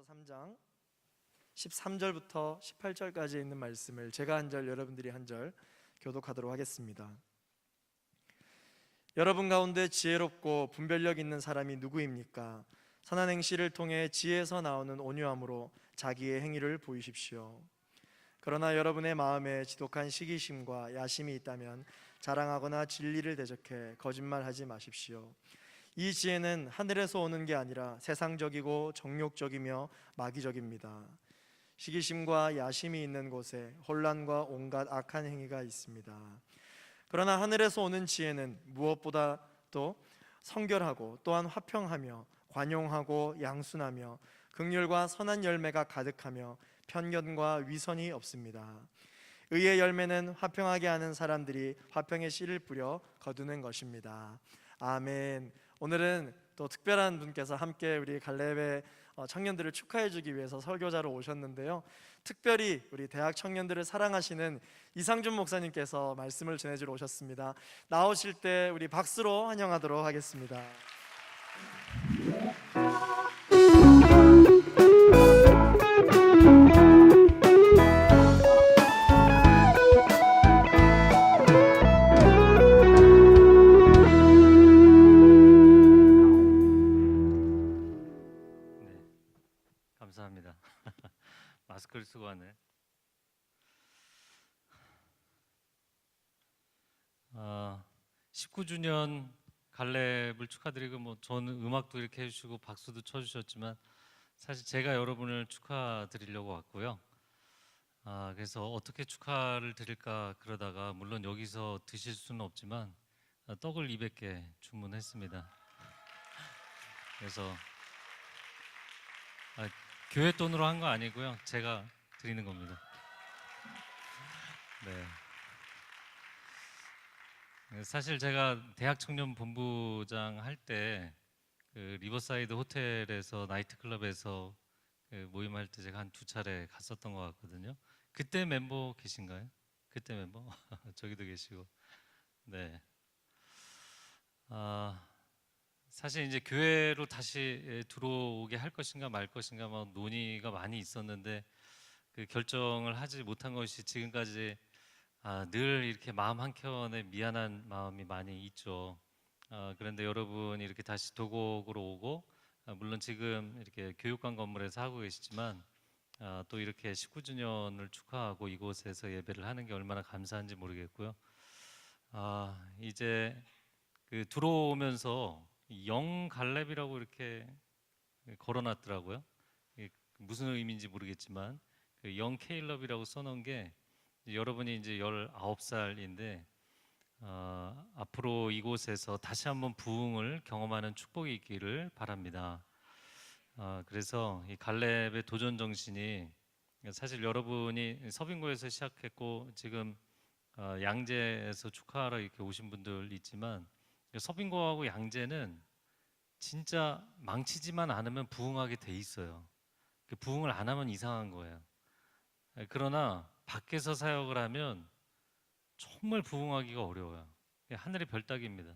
3장 13절부터 18절까지 있는 말씀을 제가 한 절, 여러분들이 한 절 교독하도록 하겠습니다. 여러분 가운데 지혜롭고 분별력 있는 사람이 누구입니까? 선한 행실을 통해 지혜에서 나오는 온유함으로 자기의 행위를 보이십시오. 그러나 여러분의 마음에 지독한 시기심과 야심이 있다면 자랑하거나 진리를 대적해 거짓말하지 마십시오. 이 지혜는 하늘에서 오는 게 아니라 세상적이고 정욕적이며 마귀적입니다. 시기심과 야심이 있는 곳에 혼란과 온갖 악한 행위가 있습니다. 그러나 하늘에서 오는 지혜는 무엇보다도 성결하고 또한 화평하며 관용하고 양순하며 긍휼과 선한 열매가 가득하며 편견과 위선이 없습니다. 의의 열매는 화평하게 하는 사람들이 화평의 씨를 뿌려 거두는 것입니다. 아멘. 오늘은 또 특별한 분께서 함께 우리 갈렙의 청년들을 축하해 주기 위해서 설교자로 오셨는데요, 특별히 우리 대학 청년들을 사랑하시는 이상준 목사님께서 말씀을 전해주러 오셨습니다. 나오실 때 우리 박수로 환영하도록 하겠습니다. 감사합니다. 마스크를 쓰고 왔네. 19주년 갈렙을 축하드리고, 저는 음악도 이렇게 해주시고 박수도 쳐주셨지만 사실 제가 여러분을 축하드리려고 왔고요. 그래서 어떻게 축하를 드릴까 그러다가, 물론 여기서 드실 수는 없지만 떡을 200개 주문했습니다. 그래서 교회 돈으로 한 거 아니고요, 제가 드리는 겁니다. 네. 사실 제가 대학 청년 본부장 할 때 그 리버사이드 호텔에서 나이트클럽에서 그 모임할 때 제가 한 2차례 갔었던 것 같거든요. 그때 멤버 계신가요? 그때 멤버? 저기도 계시고. 네. 사실 이제 교회로 다시 들어오게 할 것인가 말 것인가 논의가 많이 있었는데, 그 결정을 하지 못한 것이 지금까지 늘 이렇게 마음 한켠에 미안한 마음이 많이 있죠. 그런데 여러분이 이렇게 다시 도곡으로 오고, 물론 지금 이렇게 교육관 건물에서 하고 계시지만 또 이렇게 19주년을 축하하고 이곳에서 예배를 하는 게 얼마나 감사한지 모르겠고요. 이제 그 들어오면서 영 갈렙이라고 이렇게 걸어놨더라고요. 무슨 의미인지 모르겠지만 그 영 케일럽이라고 써놓은 게, 여러분이 이제 19살인데 앞으로 이곳에서 다시 한번 부흥을 경험하는 축복이 있기를 바랍니다. 그래서 이 갈렙의 도전 정신이, 사실 여러분이 서빙고에서 시작했고 지금 양재에서 축하하러 이렇게 오신 분들 있지만, 서빙고하고 양재는 진짜 망치지만 않으면 부흥하게 돼 있어요. 그 부흥을 안 하면 이상한 거예요. 그러나 밖에서 사역을 하면 정말 부흥하기가 어려워요. 하늘의 별따기입니다.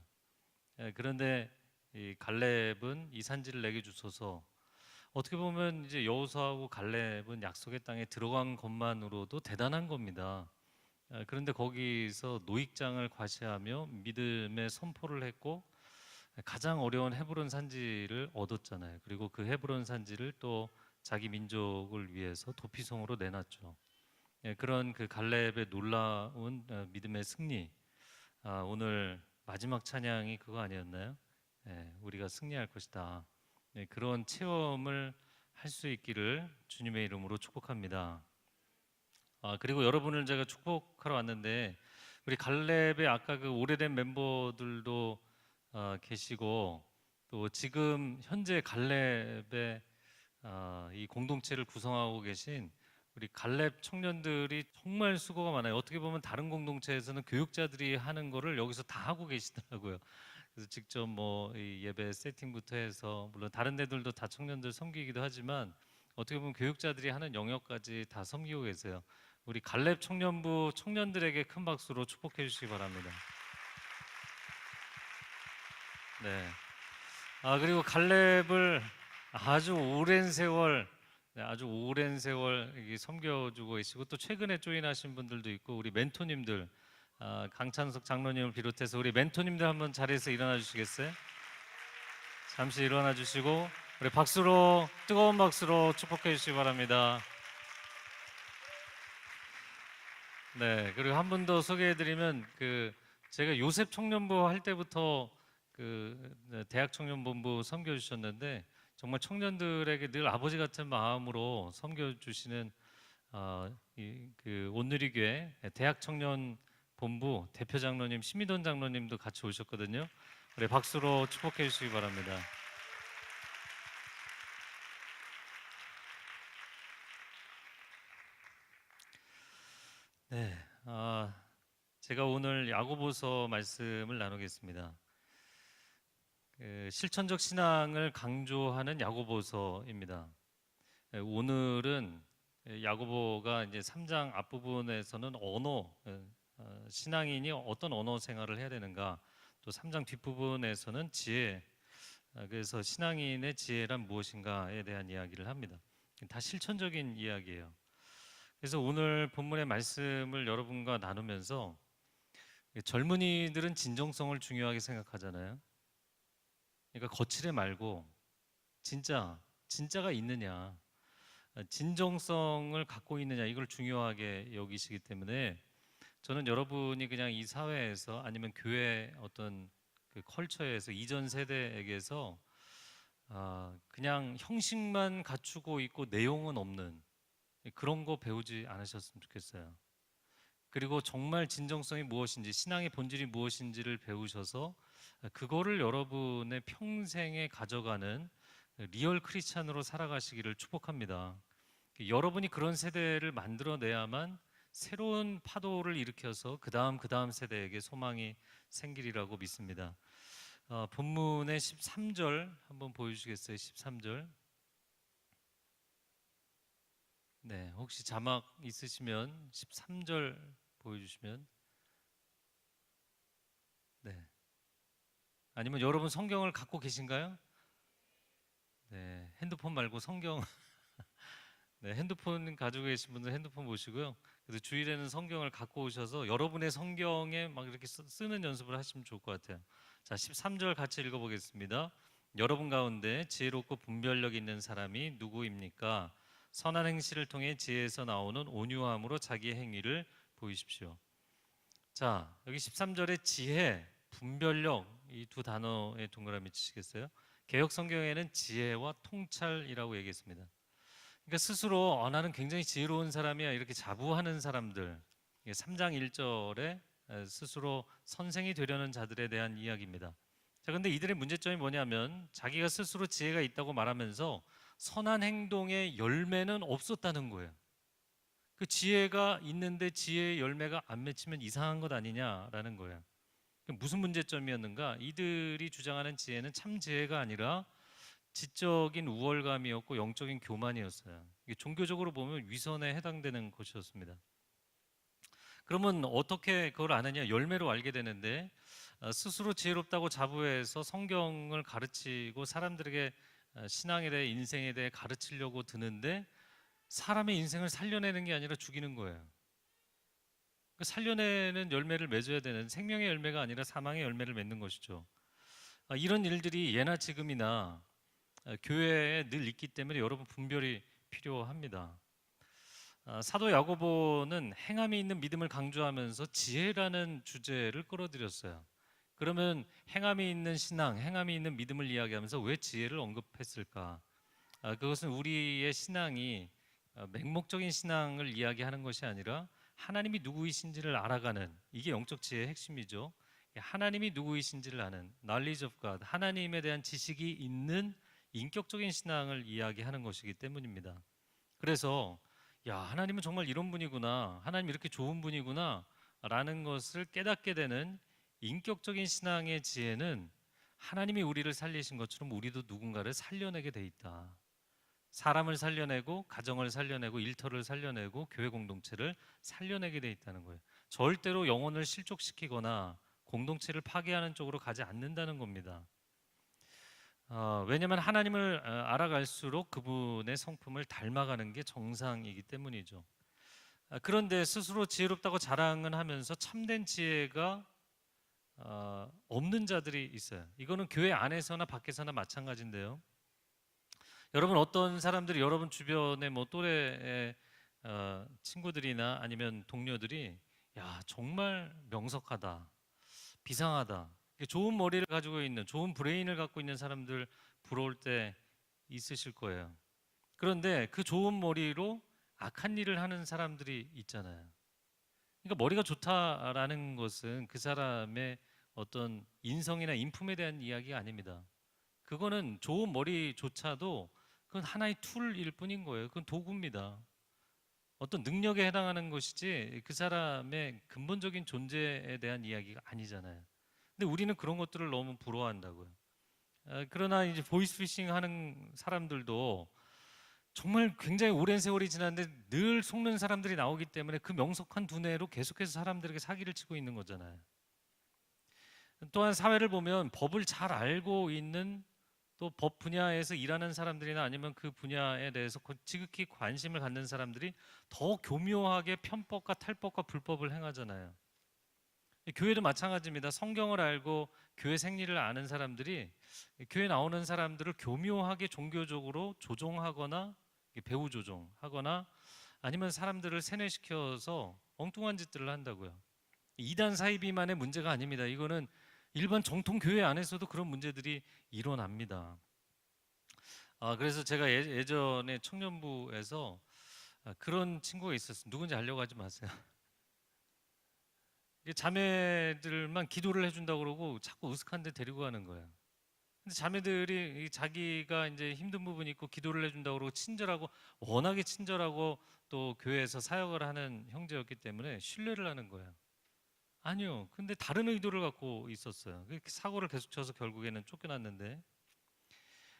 그런데 이 갈렙은 이 산지를 내게 주소서, 어떻게 보면 이제 여호수아하고 갈렙은 약속의 땅에 들어간 것만으로도 대단한 겁니다. 그런데 거기서 노익장을 과시하며 믿음의 선포를 했고, 가장 어려운 헤브론 산지를 얻었잖아요. 그리고 그 헤브론 산지를 또 자기 민족을 위해서 도피성으로 내놨죠. 그런 그 갈렙의 놀라운 믿음의 승리, 오늘 마지막 찬양이 그거 아니었나요? 우리가 승리할 것이다. 그런 체험을 할 수 있기를 주님의 이름으로 축복합니다. 그리고 여러분을 제가 축복하러 왔는데, 우리 갈렙의 아까 그 오래된 멤버들도 계시고, 또 지금 현재 갈렙의 이 공동체를 구성하고 계신 우리 갈렙 청년들이 정말 수고가 많아요. 어떻게 보면 다른 공동체에서는 교육자들이 하는 거를 여기서 다 하고 계시더라고요. 그래서 직접 이 예배 세팅부터 해서, 물론 다른 데들도 다 청년들 섬기기도 하지만 어떻게 보면 교육자들이 하는 영역까지 다 섬기고 계세요. 우리 갈렙 청년부 청년들에게 큰 박수로 축복해 주시기 바랍니다. 네. 그리고 갈렙을 아주 오랜 세월 네, 아주 오랜 세월 이게 섬겨주고 계시고 또 최근에 조인하신 분들도 있고 우리 멘토님들 강찬석 장로님을 비롯해서 우리 멘토님들 한번 자리에서 일어나 주시겠어요? 잠시 일어나 주시고 우리 박수로 뜨거운 박수로 축복해 주시기 바랍니다. 네, 그리고 한 분 더 소개해드리면 제가 요셉 청년부 할 때부터 대학 청년본부 섬겨주셨는데 정말 청년들에게 늘 아버지 같은 마음으로 섬겨주시는 온누리교회 대학 청년 본부 대표 장로님 심희돈 장로님도 같이 오셨거든요. 우리 박수로 축복해 주시기 바랍니다. 네, 제가 오늘 야고보서 말씀을 나누겠습니다. 실천적 신앙을 강조하는 야고보서입니다. 오늘은 야고보가 이제 3장 앞부분에서는 신앙인이 어떤 언어 생활을 해야 되는가, 또 3장 뒷부분에서는 지혜, 그래서 신앙인의 지혜란 무엇인가에 대한 이야기를 합니다. 다 실천적인 이야기예요. 그래서 오늘 본문의 말씀을 여러분과 나누면서 젊은이들은 진정성을 중요하게 생각하잖아요. 그러니까 거칠애 말고 진짜가 있느냐, 진정성을 갖고 있느냐, 이걸 중요하게 여기시기 때문에 저는 여러분이 그냥 이 사회에서 아니면 교회 어떤 컬처에서 이전 세대에게서 그냥 형식만 갖추고 있고 내용은 없는 그런 거 배우지 않으셨으면 좋겠어요. 그리고 정말 진정성이 무엇인지, 신앙의 본질이 무엇인지를 배우셔서 그거를 여러분의 평생에 가져가는 리얼 크리스찬으로 살아가시기를 축복합니다. 여러분이 그런 세대를 만들어내야만 새로운 파도를 일으켜서 그 다음 세대에게 소망이 생기리라고 믿습니다. 본문의 13절 한번 보여주시겠어요? 13절. 네, 혹시 자막 있으시면 13절 보여주시면. 네. 아니면 여러분 성경을 갖고 계신가요? 네, 핸드폰 말고 성경. 네, 핸드폰 가지고 계신 분들 핸드폰 보시고요. 그래서 주일에는 성경을 갖고 오셔서 여러분의 성경에 막 이렇게 쓰는 연습을 하시면 좋을 것 같아요. 자, 13절 같이 읽어보겠습니다. 여러분 가운데 지혜롭고 분별력 있는 사람이 누구입니까? 선한 행실을 통해 지혜에서 나오는 온유함으로 자기의 행위를 보이십시오. 자, 여기 13절에 지혜, 분별력 이 두 단어에 동그라미 치시겠어요? 개역 성경에는 지혜와 통찰이라고 얘기했습니다. 그러니까 스스로 나는 굉장히 지혜로운 사람이야 이렇게 자부하는 사람들, 3장 1절에 스스로 선생이 되려는 자들에 대한 이야기입니다. 자, 근데 이들의 문제점이 뭐냐면 자기가 스스로 지혜가 있다고 말하면서 선한 행동의 열매는 없었다는 거예요. 그 지혜가 있는데 지혜의 열매가 안 맺히면 이상한 것 아니냐라는 거예요. 무슨 문제점이었는가? 이들이 주장하는 지혜는 참 지혜가 아니라 지적인 우월감이었고 영적인 교만이었어요. 이게 종교적으로 보면 위선에 해당되는 것이었습니다. 그러면 어떻게 그걸 아느냐? 열매로 알게 되는데 스스로 지혜롭다고 자부해서 성경을 가르치고 사람들에게 신앙에 대해 인생에 대해 가르치려고 드는데 사람의 인생을 살려내는 게 아니라 죽이는 거예요. 살려내는 열매를 맺어야 되는 생명의 열매가 아니라 사망의 열매를 맺는 것이죠. 이런 일들이 예나 지금이나 교회에 늘 있기 때문에 여러분 분별이 필요합니다. 사도 야고보는 행함이 있는 믿음을 강조하면서 지혜라는 주제를 끌어들였어요. 그러면 행함이 있는 신앙, 행함이 있는 믿음을 이야기하면서 왜 지혜를 언급했을까? 그것은 우리의 신앙이 맹목적인 신앙을 이야기하는 것이 아니라 하나님이 누구이신지를 알아가는, 이게 영적 지혜의 핵심이죠. 하나님이 누구이신지를 아는 knowledge of God, 하나님에 대한 지식이 있는 인격적인 신앙을 이야기하는 것이기 때문입니다. 그래서 하나님은 정말 이런 분이구나, 하나님 이렇게 좋은 분이구나 라는 것을 깨닫게 되는 인격적인 신앙의 지혜는 하나님이 우리를 살리신 것처럼 우리도 누군가를 살려내게 돼 있다. 사람을 살려내고 가정을 살려내고 일터를 살려내고 교회 공동체를 살려내게 돼 있다는 거예요. 절대로 영혼을 실족시키거나 공동체를 파괴하는 쪽으로 가지 않는다는 겁니다. 왜냐하면 하나님을 알아갈수록 그분의 성품을 닮아가는 게 정상이기 때문이죠. 그런데 스스로 지혜롭다고 자랑은 하면서 참된 지혜가 없는 자들이 있어요. 이거는 교회 안에서나 밖에서나 마찬가지인데요. 여러분 어떤 사람들이 여러분 주변에 뭐 또래의 친구들이나 아니면 동료들이 야 정말 명석하다, 비상하다, 좋은 머리를 가지고 있는 좋은 브레인을 갖고 있는 사람들 부러울 때 있으실 거예요. 그런데 그 좋은 머리로 악한 일을 하는 사람들이 있잖아요. 그러니까 머리가 좋다라는 것은 그 사람의 어떤 인성이나 인품에 대한 이야기가 아닙니다. 그거는 좋은 머리조차도 그건 하나의 툴일 뿐인 거예요. 그건 도구입니다. 어떤 능력에 해당하는 것이지 그 사람의 근본적인 존재에 대한 이야기가 아니잖아요. 근데 우리는 그런 것들을 너무 부러워한다고요. 그러나 이제 보이스피싱 하는 사람들도 정말 굉장히 오랜 세월이 지났는데 늘 속는 사람들이 나오기 때문에 그 명석한 두뇌로 계속해서 사람들에게 사기를 치고 있는 거잖아요. 또한 사회를 보면 법을 잘 알고 있는 또 법 분야에서 일하는 사람들이나 아니면 그 분야에 대해서 지극히 관심을 갖는 사람들이 더 교묘하게 편법과 탈법과 불법을 행하잖아요. 교회도 마찬가지입니다. 성경을 알고 교회 생리를 아는 사람들이 교회 나오는 사람들을 교묘하게 종교적으로 조종하거나 배후 조종하거나 아니면 사람들을 세뇌시켜서 엉뚱한 짓들을 한다고요. 이단 사이비만의 문제가 아닙니다. 이거는 일반 정통 교회 안에서도 그런 문제들이 일어납니다. 그래서 제가 예전에 청년부에서 그런 친구가 있었어요. 누군지 알려고 하지 마세요. 자매들만 기도를 해준다고 그러고 자꾸 으슥한데 데리고 가는 거예요. 근데 자매들이 자기가 이제 힘든 부분이 있고 기도를 해준다고 그러고 친절하고 워낙에 친절하고 또 교회에서 사역을 하는 형제였기 때문에 신뢰를 하는 거예요. 아니요. 근데 다른 의도를 갖고 있었어요. 사고를 계속 쳐서 결국에는 쫓겨났는데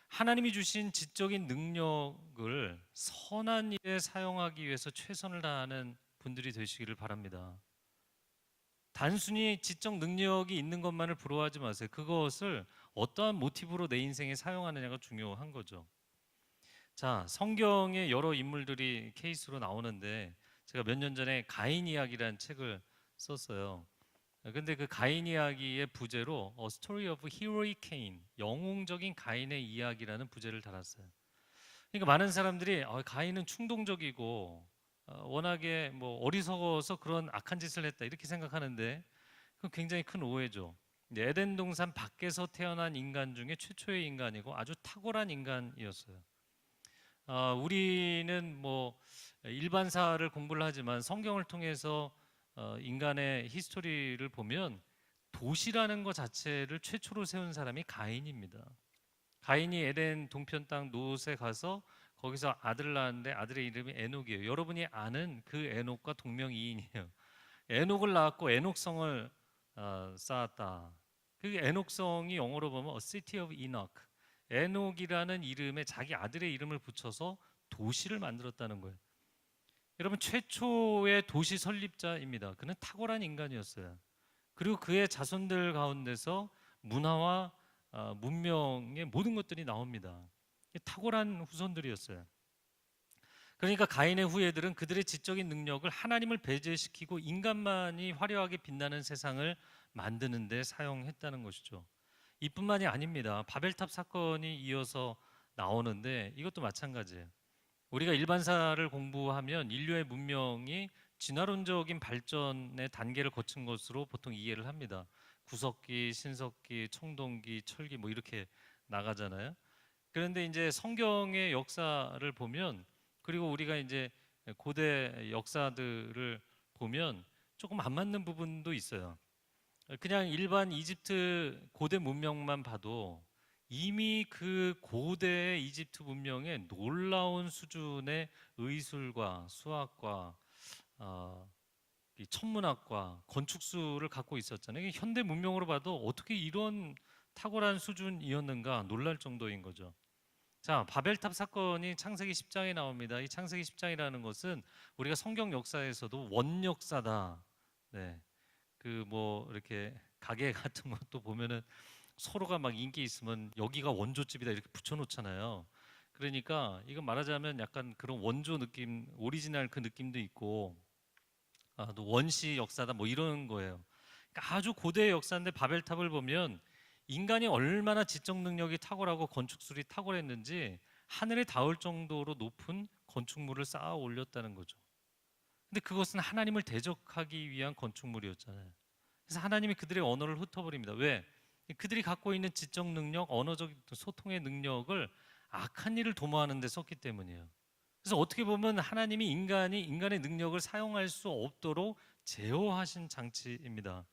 하나님이 주신 지적인 능력을 선한 일에 사용하기 위해서 최선을 다하는 분들이 되시기를 바랍니다. 단순히 지적 능력이 있는 것만을 부러워하지 마세요. 그것을 어떠한 모티브로 내 인생에 사용하느냐가 중요한 거죠. 자, 성경의 여러 인물들이 케이스로 나오는데 제가 몇 년 전에 가인 이야기라는 책을 썼어요. 근데 그 가인 이야기의 부제로 A Story of Heroic Cain, 영웅적인 가인의 이야기라는 부제를 달았어요. 그러니까 많은 사람들이 가인은 충동적이고 워낙에 뭐 어리석어서 그런 악한 짓을 했다 이렇게 생각하는데 그건 굉장히 큰 오해죠. 에덴 동산 밖에서 태어난 인간 중에 최초의 인간이고 아주 탁월한 인간이었어요. 우리는 뭐 일반사를 공부를 하지만 성경을 통해서 인간의 히스토리를 보면 도시라는 것 자체를 최초로 세운 사람이 가인입니다. 가인이 에덴 동편 땅 노스에 가서 거기서 아들을 낳았는데 아들의 이름이 에녹이에요. 여러분이 아는 그 에녹과 동명이인이에요. 에녹을 낳았고 에녹성을 쌓았다. 그 에녹성이 영어로 보면 A City of Enoch. 에녹이라는 이름에 자기 아들의 이름을 붙여서 도시를 만들었다는 거예요. 여러분 최초의 도시 설립자입니다. 그는 탁월한 인간이었어요. 그리고 그의 자손들 가운데서 문화와 문명의 모든 것들이 나옵니다. 탁월한 후손들이었어요. 그러니까 가인의 후예들은 그들의 지적인 능력을 하나님을 배제시키고 인간만이 화려하게 빛나는 세상을 만드는 데 사용했다는 것이죠. 이뿐만이 아닙니다. 바벨탑 사건이 이어서 나오는데 이것도 마찬가지예요. 우리가 일반사를 공부하면 인류의 문명이 진화론적인 발전의 단계를 거친 것으로 보통 이해를 합니다. 구석기, 신석기, 청동기, 철기 뭐 이렇게 나가잖아요. 그런데 이제 성경의 역사를 보면 그리고 우리가 이제 고대 역사들을 보면 조금 안 맞는 부분도 있어요. 그냥 일반 이집트 고대 문명만 봐도 이미 그 고대 이집트 문명에 놀라운 수준의 의술과 수학과 이 천문학과 건축술을 갖고 있었잖아요. 이게 현대 문명으로 봐도 어떻게 이런 탁월한 수준이었는가 놀랄 정도인 거죠. 자, 바벨탑 사건이 창세기 10장에 나옵니다. 이 창세기 10장이라는 것은 우리가 성경 역사에서도 원역사다. 네. 그 뭐 이렇게 가게 같은 것도 보면은 서로가 막 인기 있으면 여기가 원조집이다 이렇게 붙여놓잖아요. 그러니까 이거 말하자면 약간 그런 원조 느낌, 오리지널 그 느낌도 있고, 또 원시 역사다 뭐 이런 거예요. 그러니까 아주 고대의 역사인데 바벨탑을 보면 인간이 얼마나 지적 능력이 탁월하고 건축술이 탁월했는지 하늘에 닿을 정도로 높은 건축물을 쌓아 올렸다는 거죠. 근데 그것은 하나님을 대적하기 위한 건축물이었잖아요. 그래서 하나님이 그들의 언어를 흩어버립니다. 왜? 그들이 갖고 있는 지적 능력, 언어적 소통의 능력을 악한 일을 도모하는 데 썼기 때문이에요. 그래서 어떻게 보면 하나님이 인간의 능력을 사용할 수 없도록 제어하신 장치입니다.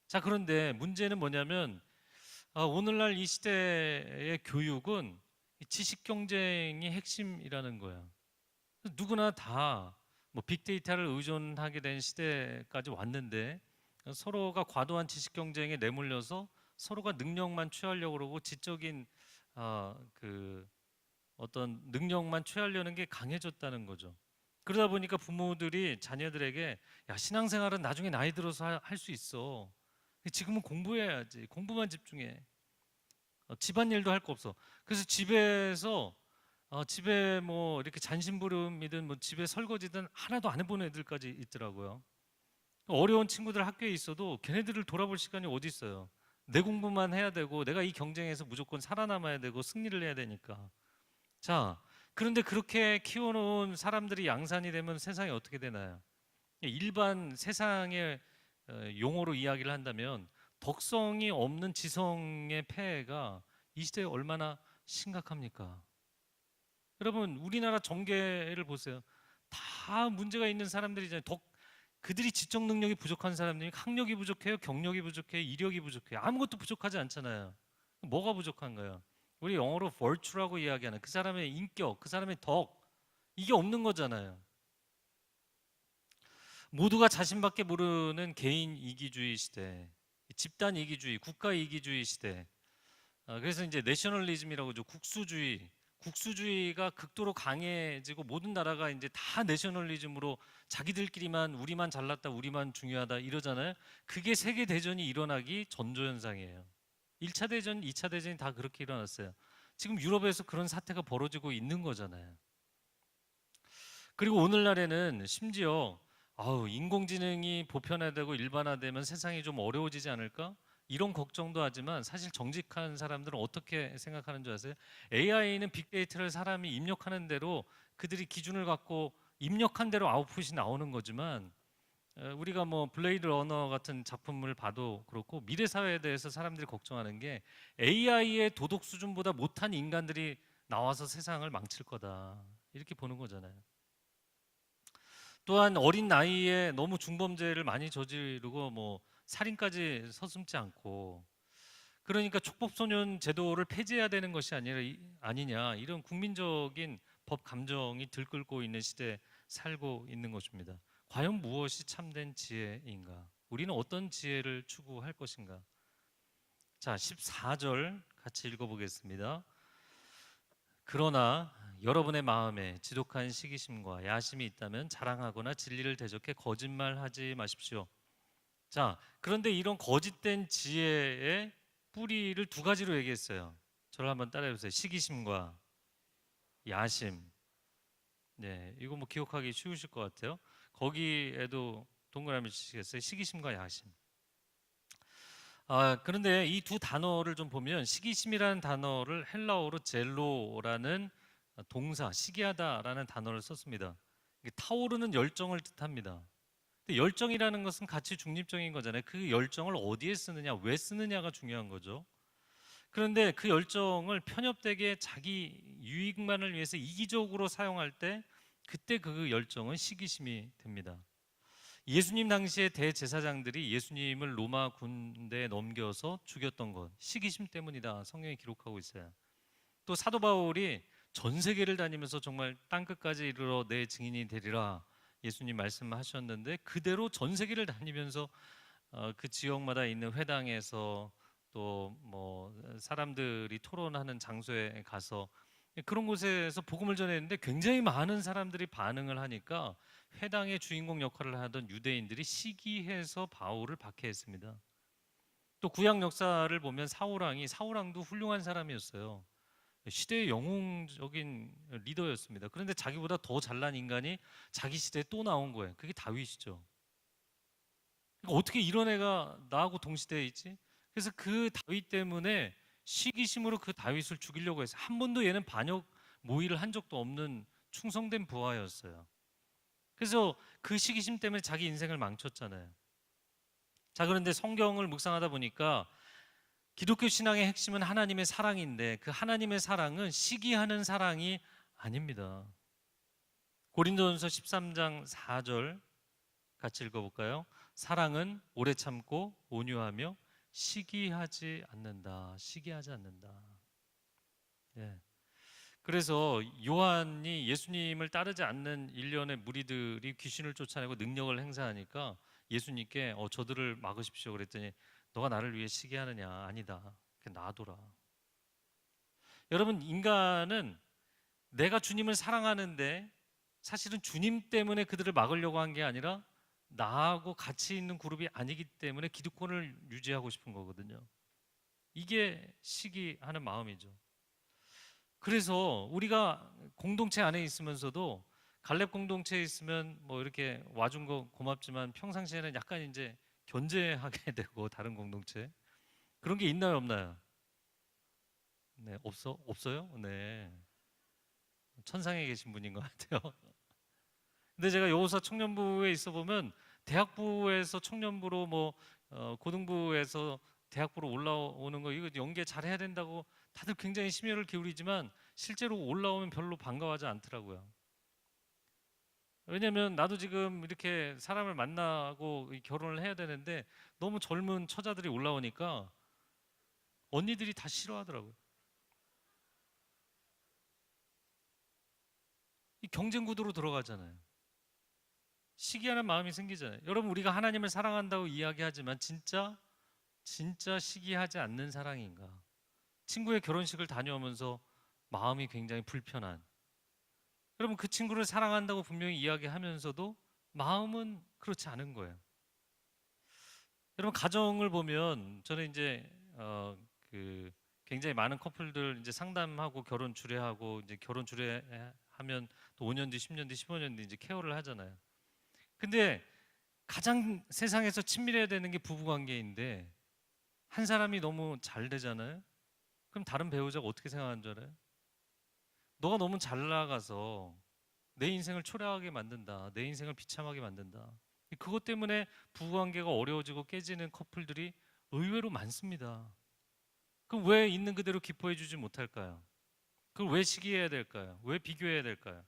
자, 그런데 문제는 뭐냐면 오늘날 이 시대의 교육은 이 지식 경쟁이 핵심이라는 거예요. 누구나 다 뭐 빅데이터를 의존하게 된 시대까지 왔는데 서로가 과도한 지식 경쟁에 내몰려서 서로가 능력만 취하려고 그러고 지적인 그 어떤 능력만 취하려는 게 강해졌다는 거죠. 그러다 보니까 부모들이 자녀들에게 야, 신앙생활은 나중에 나이 들어서 할 수 있어. 지금은 공부해야지. 공부만 집중해. 집안일도 할 거 없어. 그래서 집에 뭐 이렇게 잔심부름이든 뭐 집에 설거지든 하나도 안 해본 애들까지 있더라고요. 어려운 친구들 학교에 있어도 걔네들을 돌아볼 시간이 어디 있어요. 내 공부만 해야 되고 내가 이 경쟁에서 무조건 살아남아야 되고 승리를 해야 되니까. 자, 그런데 그렇게 키워놓은 사람들이 양산이 되면 세상이 어떻게 되나요? 일반 세상의 용어로 이야기를 한다면 덕성이 없는 지성의 폐해가 이 시대에 얼마나 심각합니까? 여러분, 우리나라 정계를 보세요. 다 문제가 있는 사람들이잖아요. 그들이 지적 능력이 부족한 사람들이 학력이 부족해요, 경력이 부족해요, 이력이 부족해요. 아무것도 부족하지 않잖아요. 뭐가 부족한가요? 우리 영어로 virtue라고 이야기하는 그 사람의 인격, 그 사람의 덕, 이게 없는 거잖아요. 모두가 자신밖에 모르는 개인 이기주의 시대, 집단 이기주의, 국가 이기주의 시대. 그래서 이제 내셔널리즘이라고 하죠. 국수주의가 극도로 강해지고 모든 나라가 이제 다 내셔널리즘으로 자기들끼리만 우리만 잘났다, 우리만 중요하다 이러잖아요. 그게 세계 대전이 일어나기 전조현상이에요. 1차 대전, 2차 대전이 다 그렇게 일어났어요. 지금 유럽에서 그런 사태가 벌어지고 있는 거잖아요. 그리고 오늘날에는 심지어 인공지능이 보편화되고 일반화되면 세상이 좀 어려워지지 않을까? 이런 걱정도 하지만 사실 정직한 사람들은 어떻게 생각하는 줄 아세요? AI는 빅데이터를 사람이 입력하는 대로 그들이 기준을 갖고 입력한 대로 아웃풋이 나오는 거지만 우리가 뭐 블레이드 러너 같은 작품을 봐도 그렇고 미래 사회에 대해서 사람들이 걱정하는 게 AI의 도덕 수준보다 못한 인간들이 나와서 세상을 망칠 거다. 이렇게 보는 거잖아요. 또한 어린 나이에 너무 중범죄를 많이 저지르고 뭐 살인까지 서슴지 않고 그러니까 촉법소년 제도를 폐지해야 되는 것이 아니냐 이런 국민적인 법 감정이 들끓고 있는 시대에 살고 있는 것입니다. 과연 무엇이 참된 지혜인가? 우리는 어떤 지혜를 추구할 것인가? 자, 14절 같이 읽어보겠습니다. 그러나 여러분의 마음에 지독한 시기심과 야심이 있다면 자랑하거나 진리를 대적해 거짓말하지 마십시오. 자, 그런데 이런 거짓된 지혜의 뿌리를 두 가지로 얘기했어요. 저를 한번 따라해 보세요. 시기심과 야심. 네, 이거 뭐 기억하기 쉬우실 것 같아요. 거기에도 동그라미 치시겠어요? 시기심과 야심. 그런데 이 두 단어를 좀 보면 시기심이라는 단어를 헬라어로 젤로라는 동사, 시기하다라는 단어를 썼습니다. 이게 타오르는 열정을 뜻합니다. 근데 열정이라는 것은 가치 중립적인 거잖아요. 그 열정을 어디에 쓰느냐, 왜 쓰느냐가 중요한 거죠. 그런데 그 열정을 편협되게 자기 유익만을 위해서 이기적으로 사용할 때 그때 그 열정은 시기심이 됩니다. 예수님 당시의 대제사장들이 예수님을 로마 군대에 넘겨서 죽였던 것 시기심 때문이다. 성경에 기록하고 있어요. 또 사도 바울이 전 세계를 다니면서 정말 땅끝까지 이르러 내 증인이 되리라 예수님 말씀하셨는데 그대로 전 세계를 다니면서 그 지역마다 있는 회당에서 또 뭐 사람들이 토론하는 장소에 가서 그런 곳에서 복음을 전했는데 굉장히 많은 사람들이 반응을 하니까 회당의 주인공 역할을 하던 유대인들이 시기해서 바울을 박해했습니다. 또 구약 역사를 보면 사울왕도 훌륭한 사람이었어요. 시대의 영웅적인 리더였습니다. 그런데 자기보다 더 잘난 인간이 자기 시대에 또 나온 거예요. 그게 다윗이죠. 그러니까 어떻게 이런 애가 나하고 동시대에 있지? 그래서 그 다윗 때문에 시기심으로 그 다윗을 죽이려고 했어요. 한 번도 얘는 반역 모의를 한 적도 없는 충성된 부하였어요. 그래서 그 시기심 때문에 자기 인생을 망쳤잖아요. 자, 그런데 성경을 묵상하다 보니까 기독교 신앙의 핵심은 하나님의 사랑인데 그 하나님의 사랑은 시기하는 사랑이 아닙니다. 고린도전서 13장 4절 같이 읽어볼까요? 사랑은 오래 참고 온유하며 시기하지 않는다. 시기하지 않는다. 예. 그래서 요한이 예수님을 따르지 않는 일련의 무리들이 귀신을 쫓아내고 능력을 행사하니까 예수님께 저들을 막으십시오 그랬더니 너가 나를 위해 시기하느냐? 아니다. 그냥 놔둬라. 여러분, 인간은 내가 주님을 사랑하는데 사실은 주님 때문에 그들을 막으려고 한 게 아니라 나하고 같이 있는 그룹이 아니기 때문에 기득권을 유지하고 싶은 거거든요. 이게 시기하는 마음이죠. 그래서 우리가 공동체 안에 있으면서도 갈렙 공동체에 있으면 뭐 이렇게 와준 거 고맙지만 평상시에는 약간 이제 견제하게 되고 다른 공동체 그런 게 있나요, 없나요? 네, 없어요? 네, 천상에 계신 분인 것 같아요. 근데 제가 여호사 청년부에 있어 보면 대학부에서 청년부로 뭐 고등부에서 대학부로 올라오는 거 이거 연계 잘 해야 된다고 다들 굉장히 심혈을 기울이지만 실제로 올라오면 별로 반가워하지 않더라고요. 왜냐면 나도 지금 이렇게 사람을 만나고 결혼을 해야 되는데 너무 젊은 처자들이 올라오니까 언니들이 다 싫어하더라고요. 이 경쟁 구도로 들어가잖아요. 시기하는 마음이 생기잖아요. 여러분, 우리가 하나님을 사랑한다고 이야기하지만 진짜 시기하지 않는 사랑인가? 친구의 결혼식을 다녀오면서 마음이 굉장히 불편한, 여러분, 그 친구를 사랑한다고 분명히 이야기하면서도 마음은 그렇지 않은 거예요. 여러분, 가정을 보면 저는 이제 그 굉장히 많은 커플들 이제 상담하고 결혼 주례하고 이제 결혼 주례하면 또 5년 뒤, 10년 뒤, 15년 뒤 이제 케어를 하잖아요. 근데 가장 세상에서 친밀해야 되는 게 부부 관계인데 한 사람이 너무 잘 되잖아요. 그럼 다른 배우자가 어떻게 생각하는 줄 알아요? 너가 너무 잘 나가서 내 인생을 초라하게 만든다. 내 인생을 비참하게 만든다. 그것 때문에 부부관계가 어려워지고 깨지는 커플들이 의외로 많습니다. 그럼 왜 있는 그대로 기뻐해 주지 못할까요? 그걸 왜 시기해야 될까요? 왜 비교해야 될까요?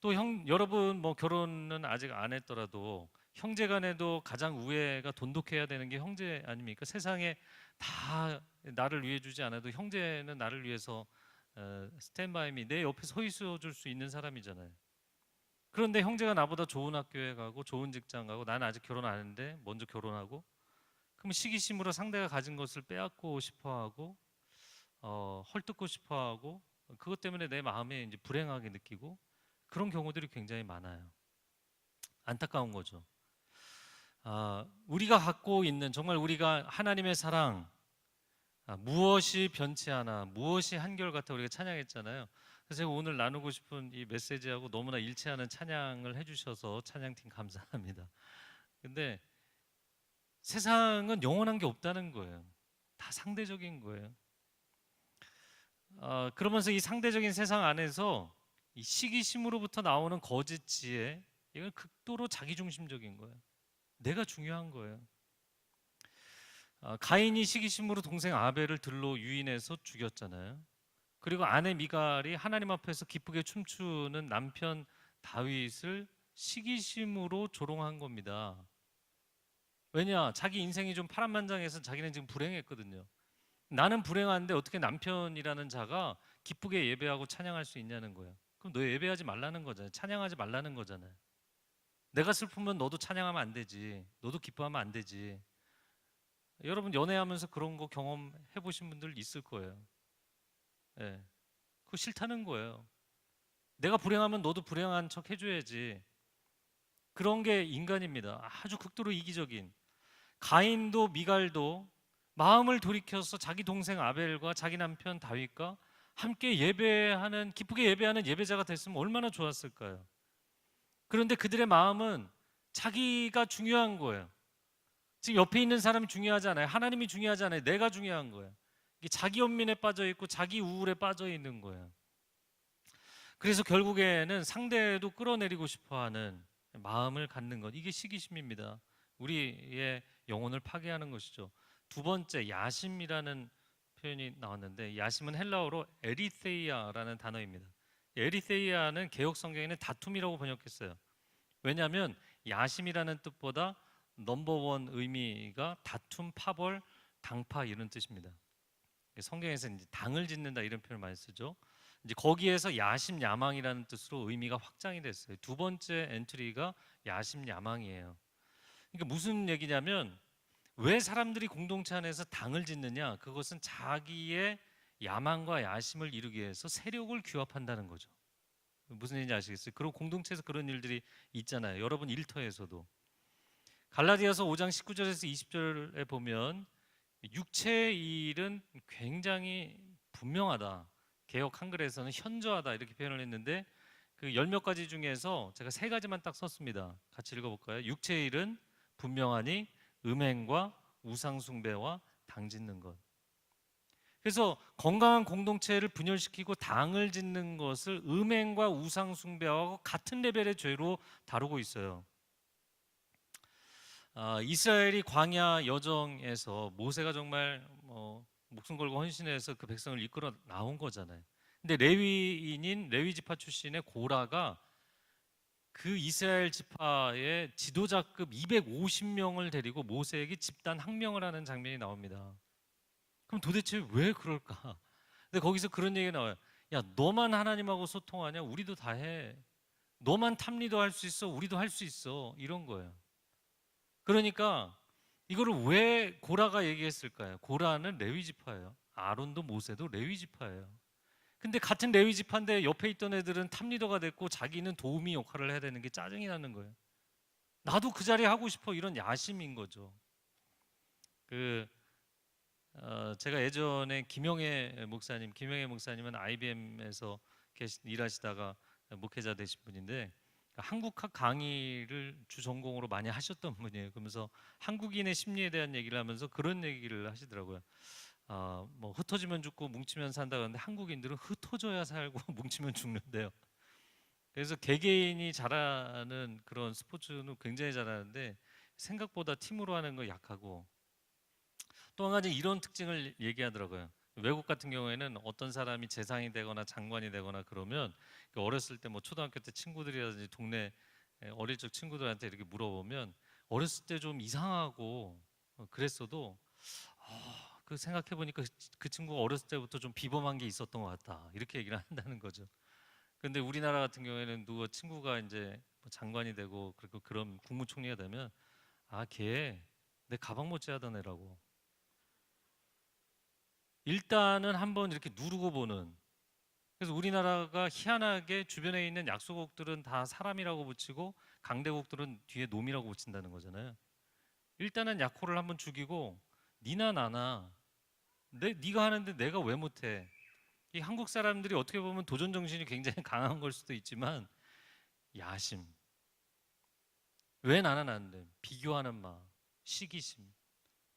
또 여러분 뭐 결혼은 아직 안 했더라도 형제간에도 가장 우애가 돈독해야 되는 게 형제 아닙니까? 세상에 다 나를 위해 주지 않아도 형제는 나를 위해서 스탠바이미 내 옆에 서 있어 줄 수 있는 사람이잖아요. 그런데 형제가 나보다 좋은 학교에 가고 좋은 직장 가고 나는 아직 결혼 안 했는데 먼저 결혼하고 그럼 시기심으로 상대가 가진 것을 빼앗고 싶어하고 헐뜯고 싶어하고 그것 때문에 내 마음에 이제 불행하게 느끼고 그런 경우들이 굉장히 많아요. 안타까운 거죠. 우리가 갖고 있는 정말 우리가 하나님의 사랑 무엇이 변치 않아 무엇이 한결같아 우리가 찬양했잖아요. 그래서 제가 오늘 나누고 싶은 이 메시지하고 너무나 일치하는 찬양을 해주셔서 찬양팀 감사합니다. 근데 세상은 영원한 게 없다는 거예요. 다 상대적인 거예요. 그러면서 이 상대적인 세상 안에서 이 시기심으로부터 나오는 거짓 지혜, 이건 극도로 자기중심적인 거예요. 내가 중요한 거예요. 가인이 시기심으로 동생 아벨을 들로 유인해서 죽였잖아요. 그리고 아내 미갈이 하나님 앞에서 기쁘게 춤추는 남편 다윗을 시기심으로 조롱한 겁니다. 왜냐? 자기 인생이 좀 파란만장해서 자기는 지금 불행했거든요. 나는 불행한데 어떻게 남편이라는 자가 기쁘게 예배하고 찬양할 수 있냐는 거예요. 그럼 너 예배하지 말라는 거잖아요. 찬양하지 말라는 거잖아요. 내가 슬프면 너도 찬양하면 안 되지. 너도 기뻐하면 안 되지. 여러분 연애하면서 그런 거 경험해 보신 분들 있을 거예요. 예. 그거 싫다는 거예요. 내가 불행하면 너도 불행한 척 해줘야지. 그런 게 인간입니다. 아주 극도로 이기적인. 가인도 미갈도 마음을 돌이켜서 자기 동생 아벨과 자기 남편 다윗과 함께 예배하는, 기쁘게 예배하는 예배자가 됐으면 얼마나 좋았을까요? 그런데 그들의 마음은 자기가 중요한 거예요. 지금 옆에 있는 사람이 중요하지 않아요. 하나님이 중요하지 않아요. 내가 중요한 거예요. 이게 자기 연민에 빠져 있고 자기 우울에 빠져 있는 거예요. 그래서 결국에는 상대도 끌어내리고 싶어하는 마음을 갖는 것, 이게 시기심입니다. 우리의 영혼을 파괴하는 것이죠. 두 번째, 야심이라는 표현이 나왔는데, 야심은 헬라어로 에리세이아라는 단어입니다. 에리세이아는 개역 성경에는 다툼이라고 번역했어요. 왜냐하면 야심이라는 뜻보다 넘버원 의미가 다툼, 파벌, 당파 이런 뜻입니다. 성경에서 이제 당을 짓는다 이런 표현을 많이 쓰죠. 이제 거기에서 야심, 야망이라는 뜻으로 의미가 확장이 됐어요. 두 번째 엔트리가 야심, 야망이에요. 그러니까 무슨 얘기냐면, 왜 사람들이 공동체 안에서 당을 짓느냐? 그것은 자기의 야망과 야심을 이루기 위해서 세력을 규합한다는 거죠. 무슨 얘기인지 아시겠어요? 그런 공동체에서 그런 일들이 있잖아요. 여러분 일터에서도. 갈라디아서 5장 19절에서 20절에 보면 육체의 일은 굉장히 분명하다. 개역 한글에서는 현저하다 이렇게 표현을 했는데, 그 열 몇 가지 중에서 제가 세 가지만 딱 썼습니다. 같이 읽어볼까요? 육체의 일은 분명하니 음행과 우상 숭배와 당 짓는 것. 그래서 건강한 공동체를 분열시키고 당을 짓는 것을 음행과 우상 숭배와 같은 레벨의 죄로 다루고 있어요. 이스라엘이 광야 여정에서 모세가 정말 목숨 걸고 헌신해서 그 백성을 이끌어 나온 거잖아요. 근데 레위인인 레위 지파 출신의 고라가 그 이스라엘 지파의 지도자급 250명을 데리고 모세에게 집단 항명을 하는 장면이 나옵니다. 그럼 도대체 왜 그럴까? 근데 거기서 그런 얘기가 나와요. 야, 너만 하나님하고 소통하냐? 우리도 다 해. 너만 탑리더 할 수 있어? 우리도 할 수 있어. 이런 거예요. 그러니까 이거를 왜 고라가 얘기했을까요? 고라는 레위 지파예요. 아론도 모세도 레위 지파예요. 근데 같은 레위 지파인데 옆에 있던 애들은 탑리더가 됐고 자기는 도우미 역할을 해야 되는 게 짜증이 나는 거예요. 나도 그 자리에 하고 싶어, 이런 야심인 거죠. 제가 예전에 김영애 목사님은 IBM에서 일하시다가 목회자 되신 분인데, 한국학 강의를 주 전공으로 많이 하셨던 분이에요. 그러면서 한국인의 심리에 대한 얘기를 하면서 그런 얘기를 하시더라고요. 뭐 흩어지면 죽고 뭉치면 산다 그러는데 한국인들은 흩어져야 살고 뭉치면 죽는데요. 그래서 개개인이 잘하는 그런 스포츠는 굉장히 잘하는데 생각보다 팀으로 하는 거 약하고, 또 한 가지 이런 특징을 얘기하더라고요. 외국 같은 경우에는 어떤 사람이 재상이 되거나 장관이 되거나 그러면 그 어렸을 때 뭐 초등학교 때 친구들이라든지 동네 어릴 적 친구들한테 이렇게 물어보면 어렸을 때 좀 이상하고 그랬어도 그 생각해 보니까 그 친구가 어렸을 때부터 좀 비범한 게 있었던 것 같다 이렇게 얘기를 한다는 거죠. 근데 우리나라 같은 경우에는 누가 친구가 이제 뭐 장관이 되고 그리고 그런 국무총리가 되면 걔 내 가방 못 제하던 애라고 일단은 한번 이렇게 누르고 보는. 그래서 우리나라가 희한하게 주변에 있는 약소국들은 다 사람이라고 붙이고 강대국들은 뒤에 놈이라고 붙인다는 거잖아요. 일단은 약호를 한번 죽이고 니나 나나 네가 하는데 내가 왜 못해? 이 한국 사람들이 어떻게 보면 도전 정신이 굉장히 강한 걸 수도 있지만 야심, 왜 나는 안 돼? 비교하는 마음, 시기심,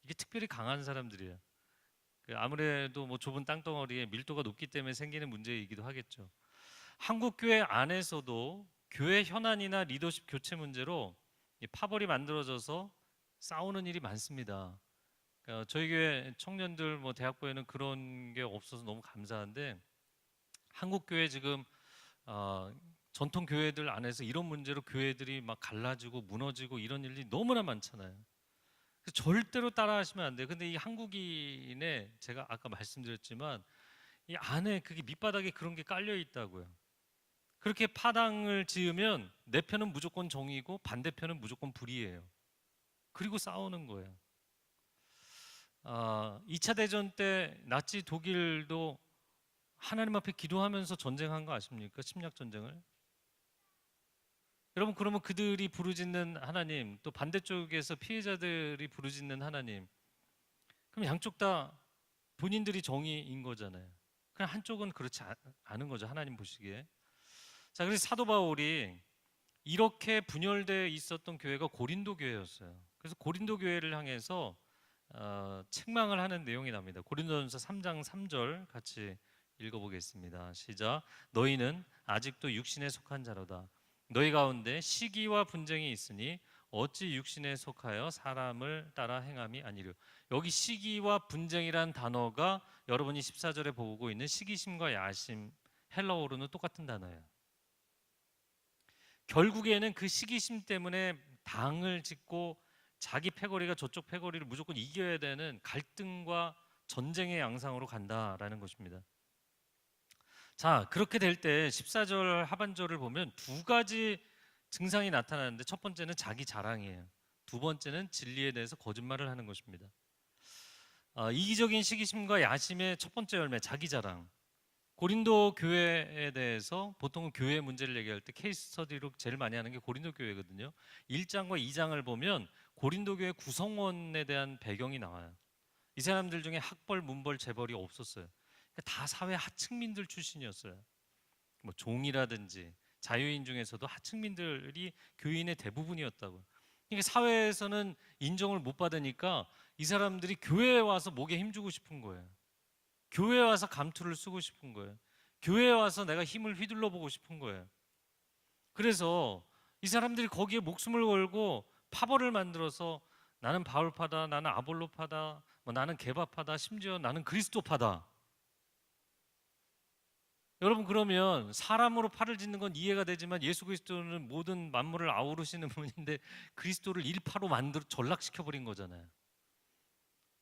이게 특별히 강한 사람들이에요. 아무래도 뭐 좁은 땅덩어리에 밀도가 높기 때문에 생기는 문제이기도 하겠죠. 한국 교회 안에서도 교회 현안이나 리더십 교체 문제로 이 파벌이 만들어져서 싸우는 일이 많습니다. 저희 교회 청년들 뭐 대학부에는 그런 게 없어서 너무 감사한데, 한국 교회 지금 전통 교회들 안에서 이런 문제로 교회들이 막 갈라지고 무너지고 이런 일이 너무나 많잖아요. 절대로 따라하시면 안 돼요. 근데 이 한국인의, 제가 아까 말씀드렸지만 이 안에 그게 밑바닥에 그런 게 깔려 있다고요. 그렇게 파당을 지으면 내 편은 무조건 정의고 반대편은 무조건 불의예요. 그리고 싸우는 거예요. 2차 대전 때 나치 독일도 하나님 앞에 기도하면서 전쟁한 거 아십니까? 침략 전쟁을. 여러분, 그러면 그들이 부르짖는 하나님, 또 반대쪽에서 피해자들이 부르짖는 하나님, 그럼 양쪽 다 본인들이 정의인 거잖아요. 그냥 한쪽은 그렇지 않은 거죠, 하나님 보시기에. 자, 그래서 사도 바울이 이렇게 분열되어 있었던 교회가 고린도 교회였어요. 그래서 고린도 교회를 향해서 책망을 하는 내용이 납니다. 고린도전서 3장 3절 같이 읽어보겠습니다. 시작. 너희는 아직도 육신에 속한 자로다. 너희 가운데 시기와 분쟁이 있으니 어찌 육신에 속하여 사람을 따라 행함이 아니려. 여기 시기와 분쟁이란 단어가 여러분이 14절에 보고 있는 시기심과 야심, 헬라어로는 똑같은 단어예요. 결국에는 그 시기심 때문에 당을 짓고 자기 패거리가 저쪽 패거리를 무조건 이겨야 되는 갈등과 전쟁의 양상으로 간다라는 것입니다. 자, 그렇게 될 때 14절 하반절을 보면 두 가지 증상이 나타나는데, 첫 번째는 자기 자랑이에요. 두 번째는 진리에 대해서 거짓말을 하는 것입니다. 이기적인 시기심과 야심의 첫 번째 열매, 자기 자랑. 고린도 교회에 대해서 보통은 교회 문제를 얘기할 때 케이스 스터디로 제일 많이 하는 게 고린도 교회거든요. 1장과 2장을 보면 고린도 교회 구성원에 대한 배경이 나와요. 이 사람들 중에 학벌, 문벌, 재벌이 없었어요. 다 사회 하층민들 출신이었어요. 뭐 종이라든지 자유인 중에서도 하층민들이 교인의 대부분이었다고. 그러니까 사회에서는 인정을 못 받으니까 이 사람들이 교회에 와서 목에 힘주고 싶은 거예요. 교회에 와서 감투를 쓰고 싶은 거예요. 교회에 와서 내가 힘을 휘둘러 보고 싶은 거예요. 그래서 이 사람들이 거기에 목숨을 걸고 파벌을 만들어서 나는 바울파다, 나는 아볼로파다, 뭐 나는 게바파다, 심지어 나는 그리스도파다. 여러분, 그러면 사람으로 팔을 짓는 건 이해가 되지만 예수 그리스도는 모든 만물을 아우르시는 분인데 그리스도를 일파로 만들어 전락시켜 버린 거잖아요.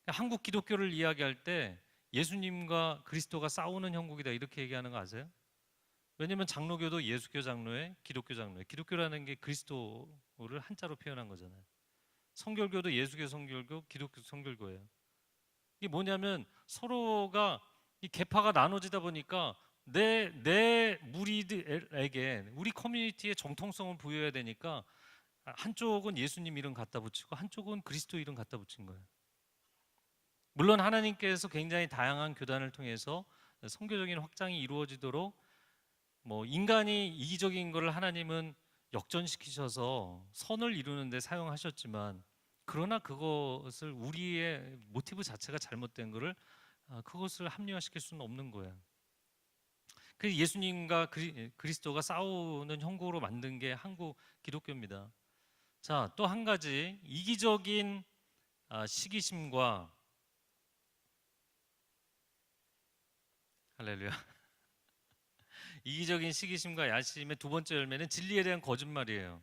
한국 기독교를 이야기할 때 예수님과 그리스도가 싸우는 형국이다 이렇게 얘기하는 거 아세요? 왜냐면 장로교도 예수교 장로에 기독교 장로에, 기독교라는 게 그리스도를 한자로 표현한 거잖아요. 성결교도 예수교 성결교, 기독교 성결교예요. 이게 뭐냐면 서로가 이 계파가 나눠지다 보니까 내 무리들에게, 우리 커뮤니티에 정통성을 부여해야 되니까 한쪽은 예수님 이름 갖다 붙이고 한쪽은 그리스도 이름 갖다 붙인 거예요. 물론 하나님께서 굉장히 다양한 교단을 통해서 선교적인 확장이 이루어지도록 뭐 인간이 이기적인 것을 하나님은 역전시키셔서 선을 이루는 데 사용하셨지만, 그러나 그것을 우리의 모티브 자체가 잘못된 것을 그것을 합리화시킬 수는 없는 거예요. 그 예수님과 그리스도가 싸우는 형국으로 만든 게 한국 기독교입니다. 자, 또 한 가지 이기적인 시기심과, 할렐루야. 이기적인 시기심과 야심의 두 번째 열매는 진리에 대한 거짓말이에요.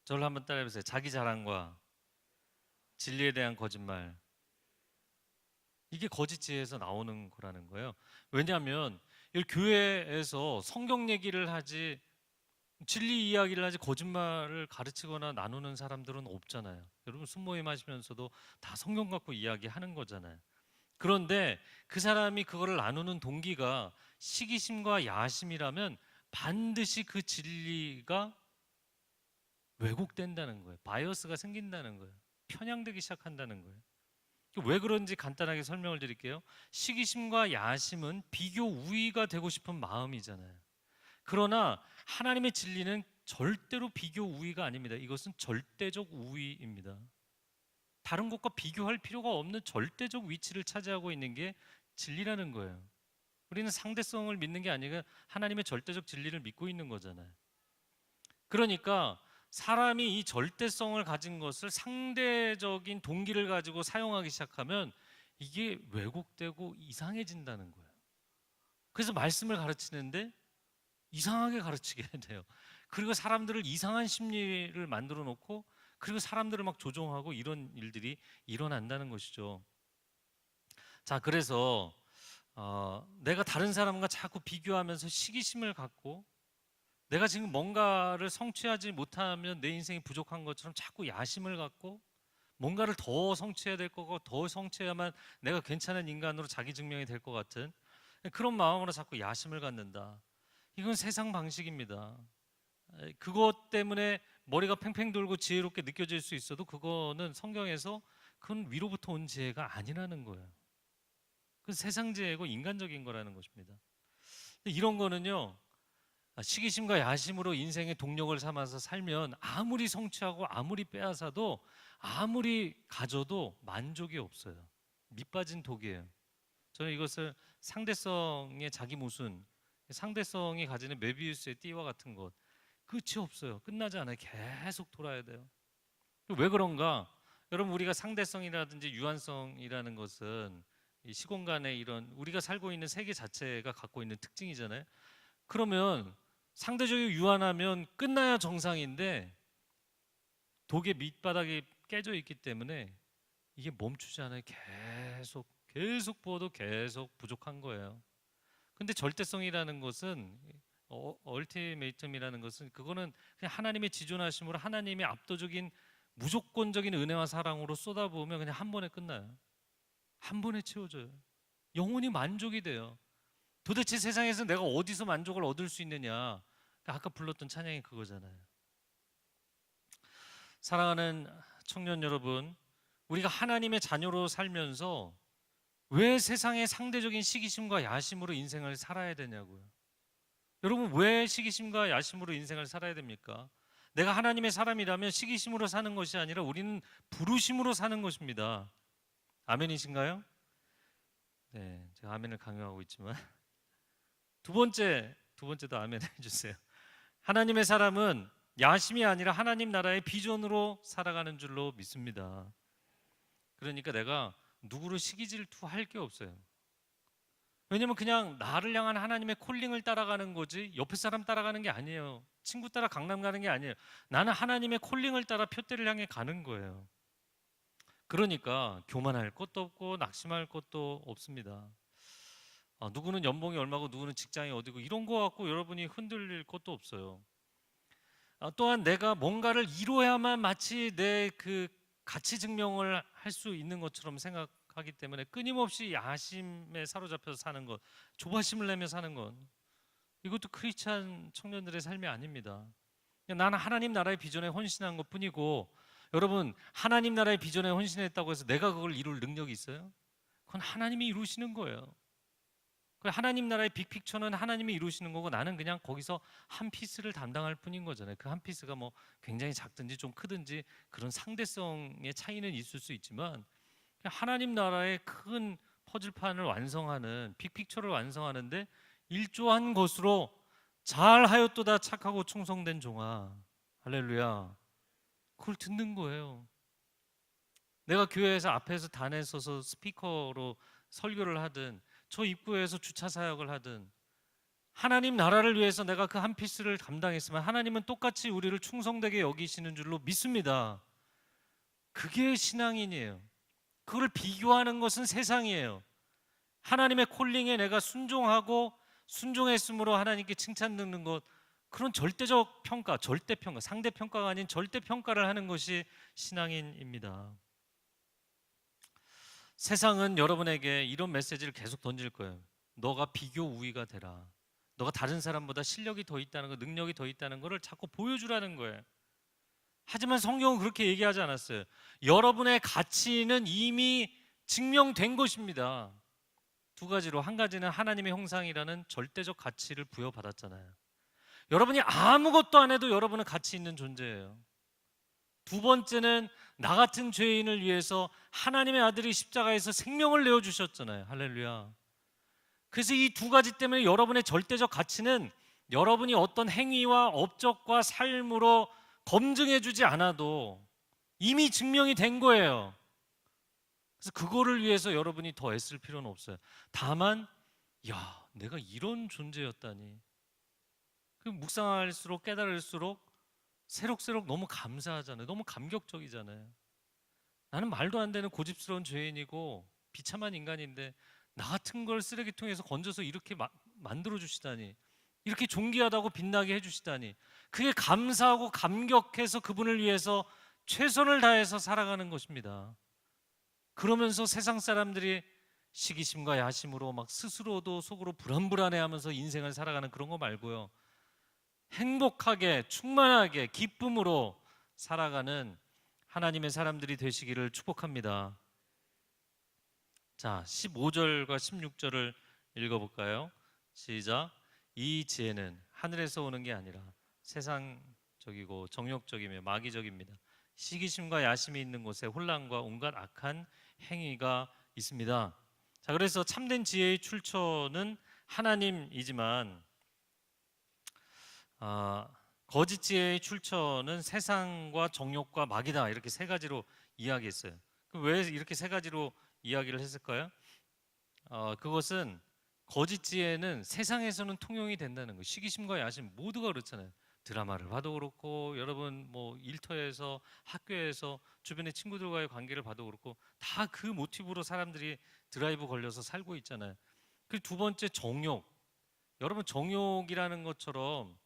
저를 한번 따라해보세요. 자기 자랑과 진리에 대한 거짓말. 이게 거짓 지혜에서 나오는 거라는 거예요. 왜냐하면 이 교회에서 성경 얘기를 하지, 진리 이야기를 하지, 거짓말을 가르치거나 나누는 사람들은 없잖아요. 여러분 순모임 하시면서도 다 성경 갖고 이야기하는 거잖아요. 그런데 그 사람이 그거를 나누는 동기가 시기심과 야심이라면 반드시 그 진리가 왜곡된다는 거예요. 바이어스가 생긴다는 거예요. 편향되기 시작한다는 거예요. 왜 그런지 간단하게 설명을 드릴게요. 시기심과 야심은 비교 우위가 되고 싶은 마음이잖아요. 그러나 하나님의 진리는 절대로 비교 우위가 아닙니다. 이것은 절대적 우위입니다. 다른 것과 비교할 필요가 없는 절대적 위치를 차지하고 있는 게 진리라는 거예요. 우리는 상대성을 믿는 게 아니라 하나님의 절대적 진리를 믿고 있는 거잖아요. 그러니까 사람이 이 절대성을 가진 것을 상대적인 동기를 가지고 사용하기 시작하면 이게 왜곡되고 이상해진다는 거예요. 그래서 말씀을 가르치는데 이상하게 가르치게 돼요. 그리고 사람들을 이상한 심리를 만들어 놓고, 그리고 사람들을 막 조종하고, 이런 일들이 일어난다는 것이죠. 자, 그래서 내가 다른 사람과 자꾸 비교하면서 시기심을 갖고, 내가 지금 뭔가를 성취하지 못하면 내 인생이 부족한 것처럼 자꾸 야심을 갖고, 뭔가를 더 성취해야 될 거고, 더 성취해야만 내가 괜찮은 인간으로 자기 증명이 될 것 같은 그런 마음으로 자꾸 야심을 갖는다. 이건 세상 방식입니다. 그것 때문에 머리가 팽팽 돌고 지혜롭게 느껴질 수 있어도 그거는 성경에서 그건 위로부터 온 지혜가 아니라는 거예요. 그건 세상 지혜고 인간적인 거라는 것입니다. 이런 거는요, 시기심과 야심으로 인생의 동력을 삼아서 살면 아무리 성취하고 아무리 빼앗아도 아무리 가져도 만족이 없어요. 밑빠진 독이에요. 저는 이것을 상대성의 자기 모순, 상대성이 가지는 메비우스의 띠와 같은 것, 끝이 없어요. 끝나지 않아요. 계속 돌아야 돼요. 왜 그런가? 여러분, 우리가 상대성이라든지 유한성이라는 것은 이 시공간의 이런 우리가 살고 있는 세계 자체가 갖고 있는 특징이잖아요. 그러면 상대적으로 유한하면 끝나야 정상인데 독의 밑바닥이 깨져 있기 때문에 이게 멈추지 않아요. 계속 부어도 계속 부족한 거예요. 근데 절대성이라는 것은 얼티메이텀이라는 것은 그거는 그냥 하나님의 지존하심으로 하나님의 압도적인 무조건적인 은혜와 사랑으로 쏟아부으면 그냥 한 번에 끝나요. 한 번에 채워져요. 영원히 만족이 돼요. 도대체 세상에서 내가 어디서 만족을 얻을 수 있느냐? 아까 불렀던 찬양이 그거잖아요. 사랑하는 청년 여러분, 우리가 하나님의 자녀로 살면서 왜 세상의 상대적인 시기심과 야심으로 인생을 살아야 되냐고요. 여러분, 왜 시기심과 야심으로 인생을 살아야 됩니까? 내가 하나님의 사람이라면 시기심으로 사는 것이 아니라 우리는 부르심으로 사는 것입니다. 아멘이신가요? 네, 제가 아멘을 강요하고 있지만 두 번째도 아멘 해주세요. 하나님의 사람은 야심이 아니라 하나님 나라의 비전으로 살아가는 줄로 믿습니다. 그러니까 내가 누구를 시기 질투할 게 없어요. 왜냐면 그냥 나를 향한 하나님의 콜링을 따라가는 거지 옆에 사람 따라가는 게 아니에요. 친구 따라 강남 가는 게 아니에요. 나는 하나님의 콜링을 따라 표대를 향해 가는 거예요. 그러니까 교만할 것도 없고 낙심할 것도 없습니다. 누구는 연봉이 얼마고 누구는 직장이 어디고 이런 거 갖고 여러분이 흔들릴 것도 없어요. 또한 내가 뭔가를 이뤄야만 마치 내 그 가치 증명을 할 수 있는 것처럼 생각하기 때문에 끊임없이 야심에 사로잡혀서 사는 것, 조바심을 내며 사는 것, 이것도 크리스찬 청년들의 삶이 아닙니다. 나는 하나님 나라의 비전에 헌신한 것뿐이고, 여러분, 하나님 나라의 비전에 헌신했다고 해서 내가 그걸 이룰 능력이 있어요? 그건 하나님이 이루시는 거예요. 하나님 나라의 빅픽처는 하나님이 이루시는 거고 나는 그냥 거기서 한 피스를 담당할 뿐인 거잖아요. 그 한 피스가 뭐 굉장히 작든지 좀 크든지 그런 상대성의 차이는 있을 수 있지만 하나님 나라의 큰 퍼즐판을 완성하는 빅픽처를 완성하는데 일조한 것으로 잘하였도다 착하고 충성된 종아, 할렐루야, 그걸 듣는 거예요. 내가 교회에서 앞에서 단에 서서 스피커로 설교를 하든 저 입구에서 주차 사역을 하든 하나님 나라를 위해서 내가 그 한 피스를 감당했으면 하나님은 똑같이 우리를 충성되게 여기시는 줄로 믿습니다. 그게 신앙인이에요. 그걸 비교하는 것은 세상이에요. 하나님의 콜링에 내가 순종하고 순종했으므로 하나님께 칭찬 듣는 것, 그런 절대적 평가, 절대평가, 상대평가가 아닌 절대평가를 하는 것이 신앙인입니다. 세상은 여러분에게 이런 메시지를 계속 던질 거예요. 너가 비교 우위가 되라. 너가 다른 사람보다 실력이 더 있다는 거, 능력이 더 있다는 것을 자꾸 보여주라는 거예요. 하지만 성경은 그렇게 얘기하지 않았어요. 여러분의 가치는 이미 증명된 것입니다. 두 가지로, 한 가지는 하나님의 형상이라는 절대적 가치를 부여받았잖아요. 여러분이 아무것도 안 해도 여러분은 가치 있는 존재예요. 두 번째는 나 같은 죄인을 위해서 하나님의 아들이 십자가에서 생명을 내어주셨잖아요. 할렐루야. 그래서 이 두 가지 때문에 여러분의 절대적 가치는 여러분이 어떤 행위와 업적과 삶으로 검증해주지 않아도 이미 증명이 된 거예요. 그래서 그거를 위해서 여러분이 더 애쓸 필요는 없어요. 다만 내가 이런 존재였다니, 그 묵상할수록 깨달을수록 새록새록 너무 감사하잖아요. 너무 감격적이잖아요. 나는 말도 안 되는 고집스러운 죄인이고 비참한 인간인데 나 같은 걸 쓰레기통에서 건져서 이렇게 만들어 주시다니, 이렇게 존귀하다고 빛나게 해주시다니, 그게 감사하고 감격해서 그분을 위해서 최선을 다해서 살아가는 것입니다. 그러면서 세상 사람들이 시기심과 야심으로 막 스스로도 속으로 불안불안해하면서 인생을 살아가는 그런 거 말고요, 행복하게 충만하게 기쁨으로 살아가는 하나님의 사람들이 되시기를 축복합니다. 자, 15절과 16절을 읽어볼까요? 시작. 이 지혜는 하늘에서 오는 게 아니라 세상적이고 정욕적이며 마귀적입니다. 시기심과 야심이 있는 곳에 혼란과 온갖 악한 행위가 있습니다. 자, 그래서 참된 지혜의 출처는 하나님이지만 거짓 지혜의 출처는 세상과 정욕과 마귀다, 이렇게 세 가지로 이야기했어요. 왜 이렇게 세 가지로 이야기를 했을까요? 그것은 거짓 지혜는 세상에서는 통용이 된다는 거예요. 시기심과 야심 모두가 그렇잖아요. 드라마를 봐도 그렇고, 여러분 뭐 일터에서, 학교에서, 주변의 친구들과의 관계를 봐도 그렇고, 다 그 모티브로 사람들이 드라이브 걸려서 살고 있잖아요. 그 두 번째, 정욕. 여러분, 정욕이라는 것처럼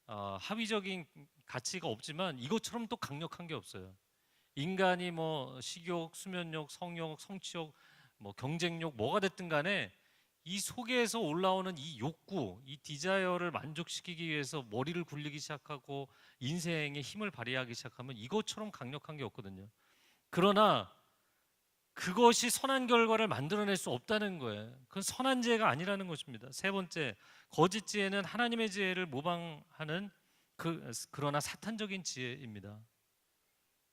하위적인 가치가 없지만 이것처럼 또 강력한 게 없어요. 인간이 뭐 식욕, 수면욕, 성욕, 성취욕, 뭐 경쟁욕, 뭐가 됐든 간에 이 속에서 올라오는 이 욕구, 이 디자이어를 만족시키기 위해서 머리를 굴리기 시작하고 인생의 힘을 발휘하기 시작하면 이것처럼 강력한 게 없거든요. 그러나 그것이 선한 결과를 만들어낼 수 없다는 거예요. 그건 선한 지혜가 아니라는 것입니다. 세 번째, 거짓 지혜는 하나님의 지혜를 모방하는 그러나 사탄적인 지혜입니다.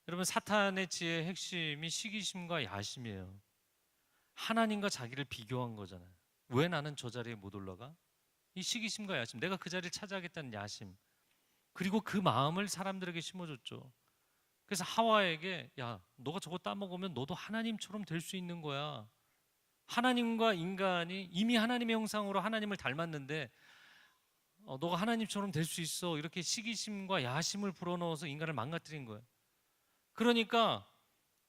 여러분, 사탄의 지혜의 핵심이 시기심과 야심이에요. 하나님과 자기를 비교한 거잖아요. 왜 나는 저 자리에 못 올라가? 이 시기심과 야심, 내가 그 자리를 차지하겠다는 야심, 그리고 그 마음을 사람들에게 심어줬죠. 그래서 하와에게, 야, 너가 저거 따먹으면 너도 하나님처럼 될 수 있는 거야. 하나님과 인간이 이미 하나님의 형상으로 하나님을 닮았는데 너가 하나님처럼 될 수 있어, 이렇게 시기심과 야심을 불어넣어서 인간을 망가뜨린 거예요. 그러니까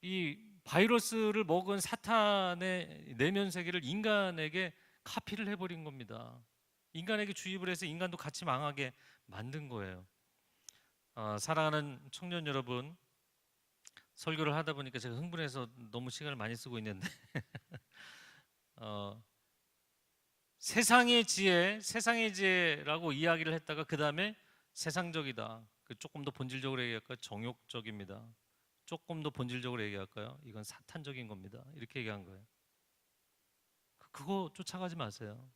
이 바이러스를 먹은 사탄의 내면 세계를 인간에게 카피를 해버린 겁니다. 인간에게 주입을 해서 인간도 같이 망하게 만든 거예요. 사랑하는 청년 여러분, 설교를 하다 보니까 제가 흥분해서 너무 시간을 많이 쓰고 있는데 세상의 지혜라고 이야기를 했다가 그 다음에 세상적이다, 조금 더 본질적으로 얘기할까요? 정욕적입니다. 조금 더 본질적으로 얘기할까요? 이건 사탄적인 겁니다. 이렇게 얘기한 거예요. 그거 쫓아가지 마세요.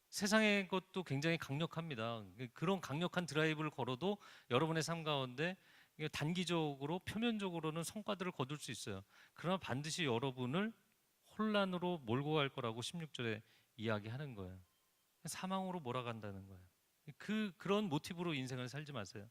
세상의 것도 굉장히 강력합니다. 그런 강력한 드라이브를 걸어도 여러분의 삶 가운데 단기적으로, 표면적으로는 성과들을 거둘 수 있어요. 그러나 반드시 여러분을 혼란으로 몰고 갈 거라고 16절에 이야기하는 거예요. 사망으로 몰아간다는 거예요. 그런 모티브로 인생을 살지 마세요.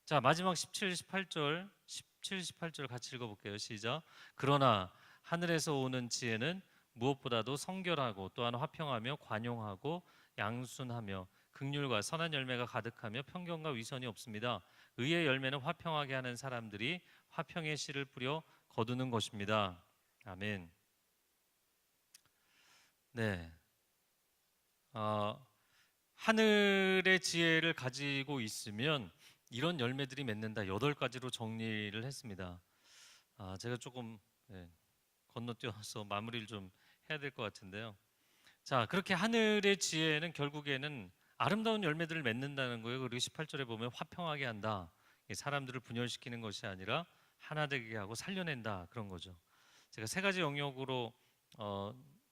자, 마지막 17, 18절 같이 읽어볼게요. 시작. 그러나 하늘에서 오는 지혜는 무엇보다도 성결하고 또한 화평하며 관용하고 양순하며 긍휼과 선한 열매가 가득하며 편견과 위선이 없습니다. 의의 열매는 화평하게 하는 사람들이 화평의 씨를 뿌려 거두는 것입니다. 아멘. 네. 하늘의 지혜를 가지고 있으면 이런 열매들이 맺는다. 8가지로 정리를 했습니다. 제가 조금 건너뛰어서 마무리를 좀 해야 될 것 같은데요. 자, 그렇게 하늘의 지혜는 결국에는 아름다운 열매들을 맺는다는 거예요. 그리고 18절에 보면 화평하게 한다. 사람들을 분열시키는 것이 아니라 하나 되게 하고 살려낸다, 그런 거죠. 제가 3가지 영역으로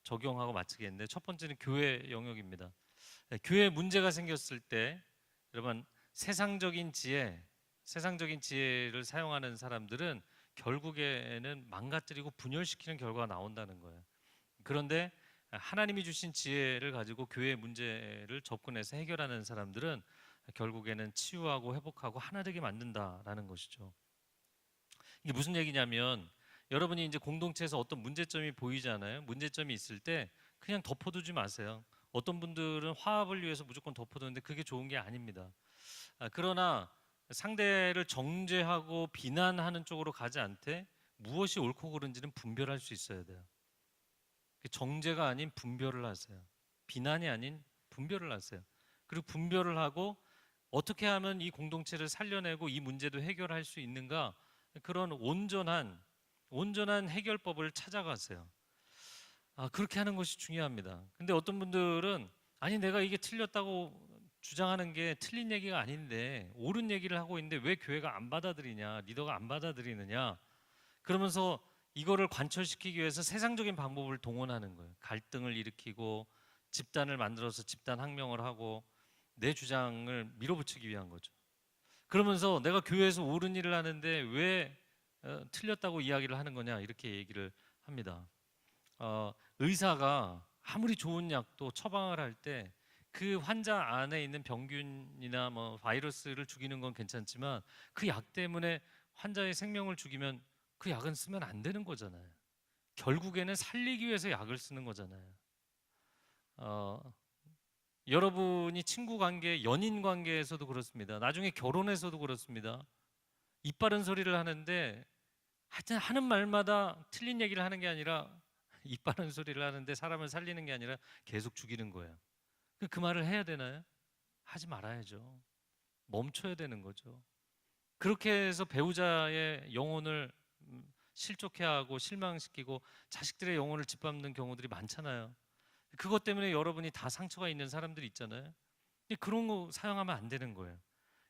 적용하고 마치겠는데, 첫 번째는 교회 영역입니다. 교회에 문제가 생겼을 때 여러분, 세상적인 지혜를 사용하는 사람들은 결국에는 망가뜨리고 분열시키는 결과가 나온다는 거예요. 그런데 하나님이 주신 지혜를 가지고 교회의 문제를 접근해서 해결하는 사람들은 결국에는 치유하고 회복하고 하나 되게 만든다라는 것이죠. 이게 무슨 얘기냐면, 여러분이 이제 공동체에서 어떤 문제점이 보이잖아요. 문제점이 있을 때 그냥 덮어두지 마세요. 어떤 분들은 화합을 위해서 무조건 덮어두는데 그게 좋은 게 아닙니다. 그러나 상대를 정죄하고 비난하는 쪽으로 가지 않되 무엇이 옳고 그른지는 분별할 수 있어야 돼요. 정죄가 아닌 분별을 하세요. 비난이 아닌 분별을 하세요. 그리고 분별을 하고 어떻게 하면 이 공동체를 살려내고 이 문제도 해결할 수 있는가, 그런 온전한 해결법을 찾아가세요. 그렇게 하는 것이 중요합니다. 근데 어떤 분들은 아니 내가 이게 틀렸다고 주장하는 게 틀린 얘기가 아닌데 옳은 얘기를 하고 있는데 왜 교회가 안 받아들이냐, 리더가 안 받아들이느냐, 그러면서 이거를 관철시키기 위해서 세상적인 방법을 동원하는 거예요. 갈등을 일으키고 집단을 만들어서 집단 항명을 하고 내 주장을 밀어붙이기 위한 거죠. 그러면서 내가 교회에서 옳은 일을 하는데 왜 틀렸다고 이야기를 하는 거냐, 이렇게 얘기를 합니다. 의사가 아무리 좋은 약도 처방을 할 때 그 환자 안에 있는 병균이나 뭐 바이러스를 죽이는 건 괜찮지만 그 약 때문에 환자의 생명을 죽이면 그 약은 쓰면 안 되는 거잖아요. 결국에는 살리기 위해서 약을 쓰는 거잖아요. 여러분이 친구 관계, 연인 관계에서도 그렇습니다. 나중에 결혼에서도 그렇습니다. 입 바른 소리를 하는데 하여튼 하는 말마다 틀린 얘기를 하는 게 아니라 입 바른 소리를 하는데 사람을 살리는 게 아니라 계속 죽이는 거예요. 그 말을 해야 되나요? 하지 말아야죠. 멈춰야 되는 거죠. 그렇게 해서 배우자의 영혼을 실족해하고 실망시키고 자식들의 영혼을 짓밟는 경우들이 많잖아요. 그것 때문에 여러분이 다 상처가 있는 사람들이 있잖아요. 근데 그런 거 사용하면 안 되는 거예요.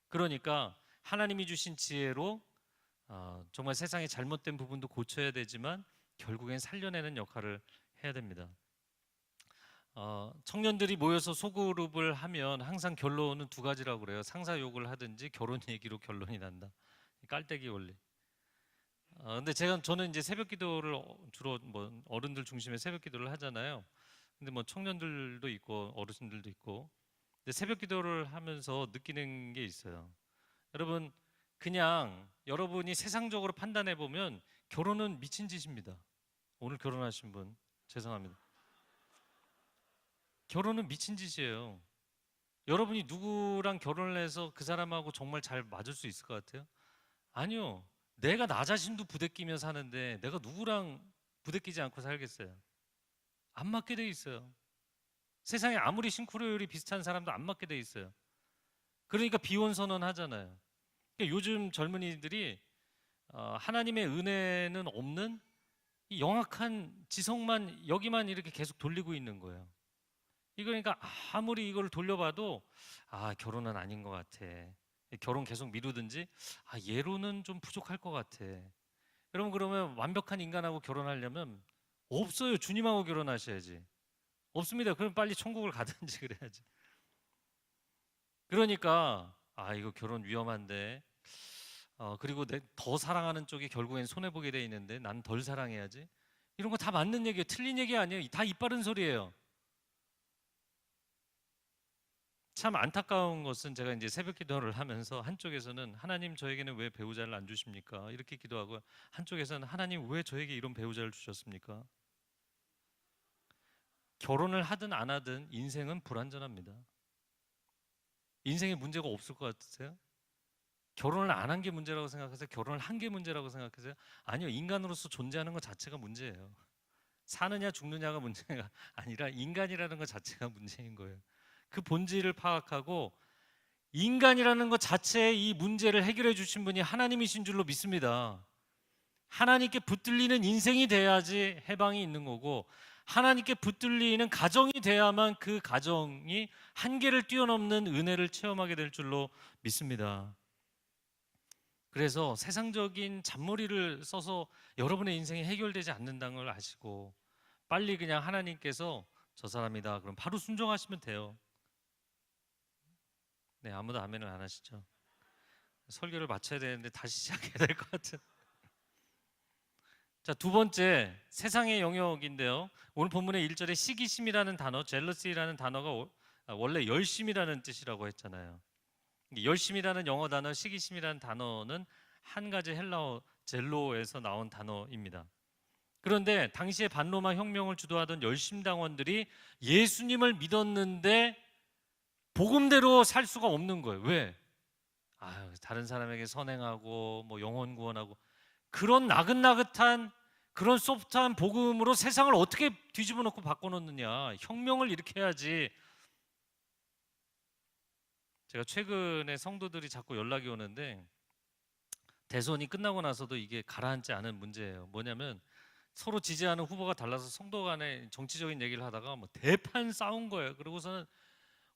그러니까 하나님이 주신 지혜로 정말 세상의 잘못된 부분도 고쳐야 되지만 결국엔 살려내는 역할을 해야 됩니다. 청년들이 모여서 소그룹을 하면 항상 결론은 두 가지라고 그래요. 상사 욕을 하든지 결혼 얘기로 결론이 난다. 깔때기 원리. 근데 저는 이제 새벽 기도를 주로 뭐 어른들 중심의 새벽 기도를 하잖아요. 근데 뭐 청년들도 있고 어르신들도 있고. 근데 새벽 기도를 하면서 느끼는 게 있어요. 여러분, 그냥 여러분이 세상적으로 판단해 보면 결혼은 미친 짓입니다. 오늘 결혼하신 분 죄송합니다. 결혼은 미친 짓이에요. 여러분이 누구랑 결혼을 해서 그 사람하고 정말 잘 맞을 수 있을 것 같아요? 아니요. 내가 나 자신도 부대끼며 사는데 내가 누구랑 부대끼지 않고 살겠어요? 안 맞게 돼 있어요. 세상에 아무리 싱크로율이 비슷한 사람도 안 맞게 돼 있어요. 그러니까 비혼 선언하잖아요. 그러니까 요즘 젊은이들이 하나님의 은혜는 없는 이 영악한 지성만 여기만 이렇게 계속 돌리고 있는 거예요. 그러니까 아무리 이걸 돌려봐도 결혼은 아닌 것 같아. 결혼 계속 미루든지 얘로는 좀 부족할 것 같아. 여러분, 그러면 완벽한 인간하고 결혼하려면 없어요. 주님하고 결혼하셔야지. 없습니다. 그럼 빨리 천국을 가든지 그래야지. 그러니까 이거 결혼 위험한데 그리고 더 사랑하는 쪽이 결국엔 손해보게 돼 있는데 난 덜 사랑해야지. 이런 거 다 맞는 얘기예요. 틀린 얘기 아니에요. 다 입 바른 소리예요. 참 안타까운 것은 제가 이제 새벽 기도를 하면서 한쪽에서는 하나님 저에게는 왜 배우자를 안 주십니까? 이렇게 기도하고 한쪽에서는 하나님 왜 저에게 이런 배우자를 주셨습니까? 결혼을 하든 안 하든 인생은 불완전합니다. 인생에 문제가 없을 것 같으세요? 결혼을 안 한 게 문제라고 생각하세요? 결혼을 한 게 문제라고 생각하세요? 아니요, 인간으로서 존재하는 것 자체가 문제예요. 사느냐 죽느냐가 문제가 아니라 인간이라는 것 자체가 문제인 거예요. 그 본질을 파악하고 인간이라는 것 자체의 이 문제를 해결해 주신 분이 하나님이신 줄로 믿습니다. 하나님께 붙들리는 인생이 돼야지 해방이 있는 거고, 하나님께 붙들리는 가정이 돼야만 그 가정이 한계를 뛰어넘는 은혜를 체험하게 될 줄로 믿습니다. 그래서 세상적인 잔머리를 써서 여러분의 인생이 해결되지 않는다는 걸 아시고 빨리 그냥 하나님께서 저 사람이다 그럼 바로 순종하시면 돼요. 네, 아무도 아멘을 안 하시죠? 설교를 마쳐야 되는데 다시 시작해야 될 것 같은. 자, 두 번째 세상의 영역인데요. 오늘 본문의 1절에 시기심이라는 단어, jealousy라는 단어가 원래 열심이라는 뜻이라고 했잖아요. 열심이라는 영어 단어, 시기심이라는 단어는 한 가지 헬라어 젤로에서 나온 단어입니다. 그런데 당시에 반로마 혁명을 주도하던 열심당원들이 예수님을 믿었는데 복음대로 살 수가 없는 거예요. 왜? 다른 사람에게 선행하고 뭐 영혼 구원하고 그런 나긋나긋한 그런 소프트한 복음으로 세상을 어떻게 뒤집어 놓고 바꿔놓느냐. 혁명을 일으켜야지. 제가 최근에 성도들이 자꾸 연락이 오는데 대선이 끝나고 나서도 이게 가라앉지 않은 문제예요. 뭐냐면 서로 지지하는 후보가 달라서 성도 간에 정치적인 얘기를 하다가 뭐 대판 싸운 거예요. 그러고서는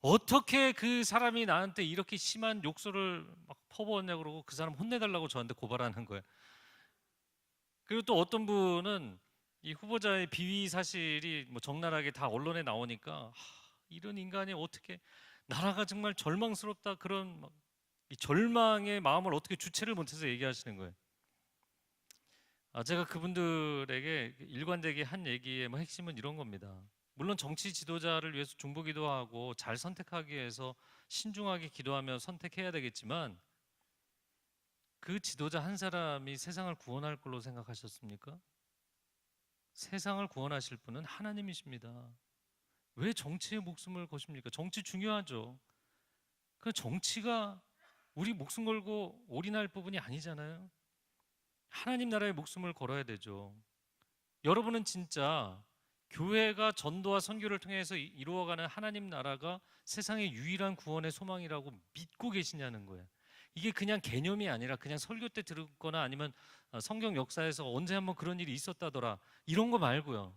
어떻게 그 사람이 나한테 이렇게 심한 욕설을 막 퍼부었냐 그러고 그 사람 혼내달라고 저한테 고발하는 거예요. 그리고 또 어떤 분은 이 후보자의 비위 사실이 뭐 적나라하게 다 언론에 나오니까 이런 인간이 어떻게, 나라가 정말 절망스럽다, 그런 이 절망의 마음을 어떻게 주체를 못해서 얘기하시는 거예요. 제가 그분들에게 일관되게 한 얘기의 뭐 핵심은 이런 겁니다. 물론 정치 지도자를 위해서 중보기도 하고 잘 선택하기 위해서 신중하게 기도하며 선택해야 되겠지만, 그 지도자 한 사람이 세상을 구원할 걸로 생각하셨습니까? 세상을 구원하실 분은 하나님이십니다. 왜 정치에 목숨을 거십니까? 정치 중요하죠. 그 정치가 우리 목숨 걸고 올인할 부분이 아니잖아요. 하나님 나라에 목숨을 걸어야 되죠. 여러분은 진짜 교회가 전도와 선교를 통해서 이루어가는 하나님 나라가 세상의 유일한 구원의 소망이라고 믿고 계시냐는 거예요. 이게 그냥 개념이 아니라 그냥 설교 때 들었거나 아니면 성경 역사에서 언제 한번 그런 일이 있었다더라, 이런 거 말고요.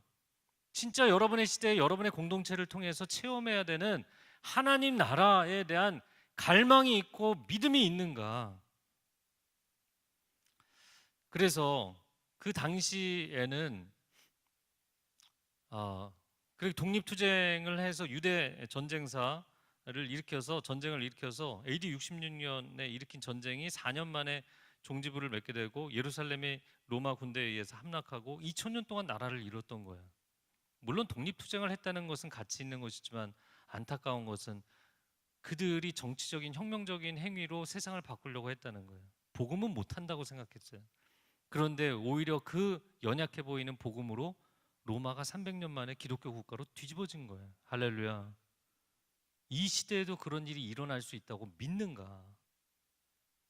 진짜 여러분의 시대에 여러분의 공동체를 통해서 체험해야 되는 하나님 나라에 대한 갈망이 있고 믿음이 있는가. 그래서 그 당시에는 그리고 독립투쟁을 해서 유대 전쟁사를 일으켜서 전쟁을 일으켜서 AD 66년에 일으킨 전쟁이 4년 만에 종지부를 맺게 되고 예루살렘이 로마 군대에 의해서 함락하고 2000년 동안 나라를 이뤘던 거예요. 물론 독립투쟁을 했다는 것은 가치 있는 것이지만 안타까운 것은 그들이 정치적인 혁명적인 행위로 세상을 바꾸려고 했다는 거예요. 복음은 못한다고 생각했어요. 그런데 오히려 그 연약해 보이는 복음으로 로마가 300년 만에 기독교 국가로 뒤집어진 거예요. 할렐루야. 이 시대에도 그런 일이 일어날 수 있다고 믿는가?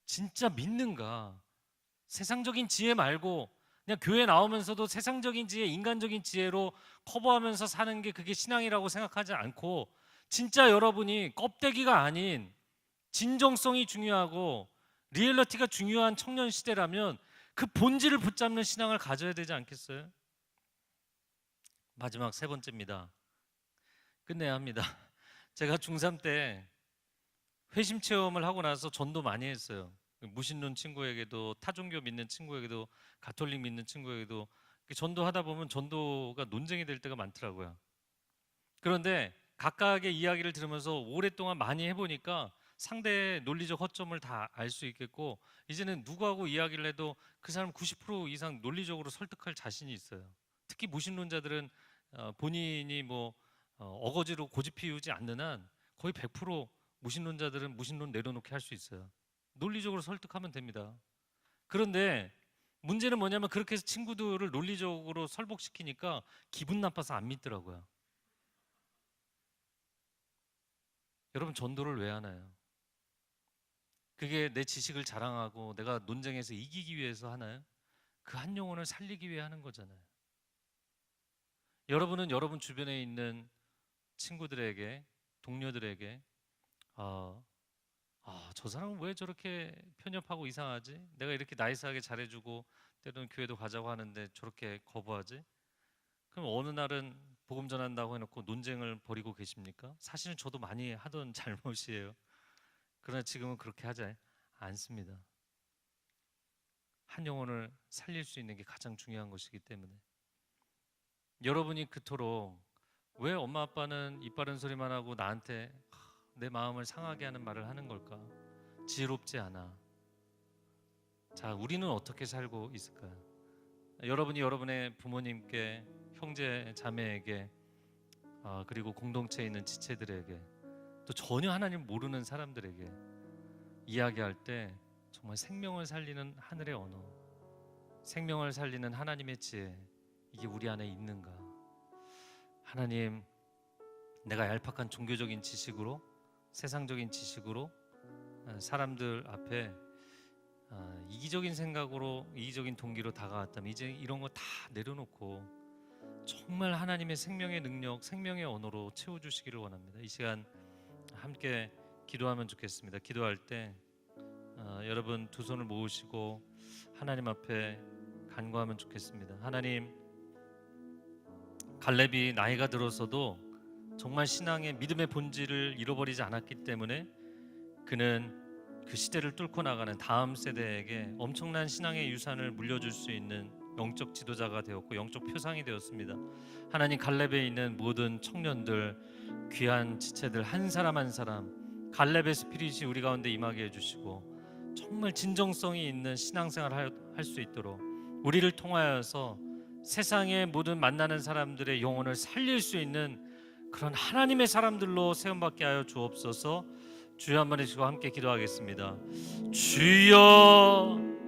진짜 믿는가? 세상적인 지혜 말고 그냥 교회 나오면서도 세상적인 지혜, 인간적인 지혜로 커버하면서 사는 게 그게 신앙이라고 생각하지 않고, 진짜 여러분이 껍데기가 아닌 진정성이 중요하고 리얼리티가 중요한 청년 시대라면 그 본질을 붙잡는 신앙을 가져야 되지 않겠어요? 마지막 세 번째입니다. 끝내야 합니다. 제가 중3 때 회심 체험을 하고 나서 전도 많이 했어요. 무신론 친구에게도, 타종교 믿는 친구에게도, 가톨릭 믿는 친구에게도 전도하다 보면 전도가 논쟁이 될 때가 많더라고요. 그런데 각각의 이야기를 들으면서 오랫동안 많이 해보니까 상대의 논리적 허점을 다 알 수 있겠고, 이제는 누구하고 이야기를 해도 그 사람 90% 이상 논리적으로 설득할 자신이 있어요. 특히 무신론자들은 본인이 어거지로 고집 피우지 않는 한 거의 100% 무신론자들은 무신론 내려놓게 할 수 있어요. 논리적으로 설득하면 됩니다. 그런데 문제는 뭐냐면 그렇게 해서 친구들을 논리적으로 설득시키니까 기분 나빠서 안 믿더라고요. 여러분, 전도를 왜 하나요? 그게 내 지식을 자랑하고 내가 논쟁에서 이기기 위해서 하나요? 그 한 영혼을 살리기 위해 하는 거잖아요. 여러분은 여러분 주변에 있는 친구들에게, 동료들에게 저 사람은 왜 저렇게 편협하고 이상하지? 내가 이렇게 나이스하게 잘해주고 때로는 교회도 가자고 하는데 저렇게 거부하지? 그럼 어느 날은 복음 전한다고 해놓고 논쟁을 벌이고 계십니까? 사실은 저도 많이 하던 잘못이에요. 그러나 지금은 그렇게 하지 않습니다. 한 영혼을 살릴 수 있는 게 가장 중요한 것이기 때문에. 여러분이 그토록 왜 엄마 아빠는 입 바른 소리만 하고 나한테 내 마음을 상하게 하는 말을 하는 걸까? 지혜롭지 않아. 자, 우리는 어떻게 살고 있을까요? 여러분이 여러분의 부모님께, 형제 자매에게, 그리고 공동체에 있는 지체들에게, 또 전혀 하나님 모르는 사람들에게 이야기할 때 정말 생명을 살리는 하늘의 언어, 생명을 살리는 하나님의 지혜, 이게 우리 안에 있는가? 하나님, 내가 얄팍한 종교적인 지식으로, 세상적인 지식으로 사람들 앞에 이기적인 생각으로, 이기적인 동기로 다가왔다면 이제 이런 거 다 내려놓고 정말 하나님의 생명의 능력, 생명의 언어로 채워주시기를 원합니다. 이 시간 함께 기도하면 좋겠습니다. 기도할 때 여러분 두 손을 모으시고 하나님 앞에 간구하면 좋겠습니다. 하나님, 갈렙이 나이가 들어서도 정말 신앙의 믿음의 본질을 잃어버리지 않았기 때문에 그는 그 시대를 뚫고 나가는 다음 세대에게 엄청난 신앙의 유산을 물려줄 수 있는 영적 지도자가 되었고 영적 표상이 되었습니다. 하나님 갈렙에 있는 모든 청년들, 귀한 지체들 한 사람 한 사람 갈렙의 스피릿이 우리 가운데 임하게 해주시고 정말 진정성이 있는 신앙생활을 할 수 있도록 우리를 통하여서 세상의 모든 만나는 사람들의 영혼을 살릴 수 있는 그런 하나님의 사람들로 세움받게 하여 주옵소서. 주여 한번 해주시고 함께 기도하겠습니다. 주여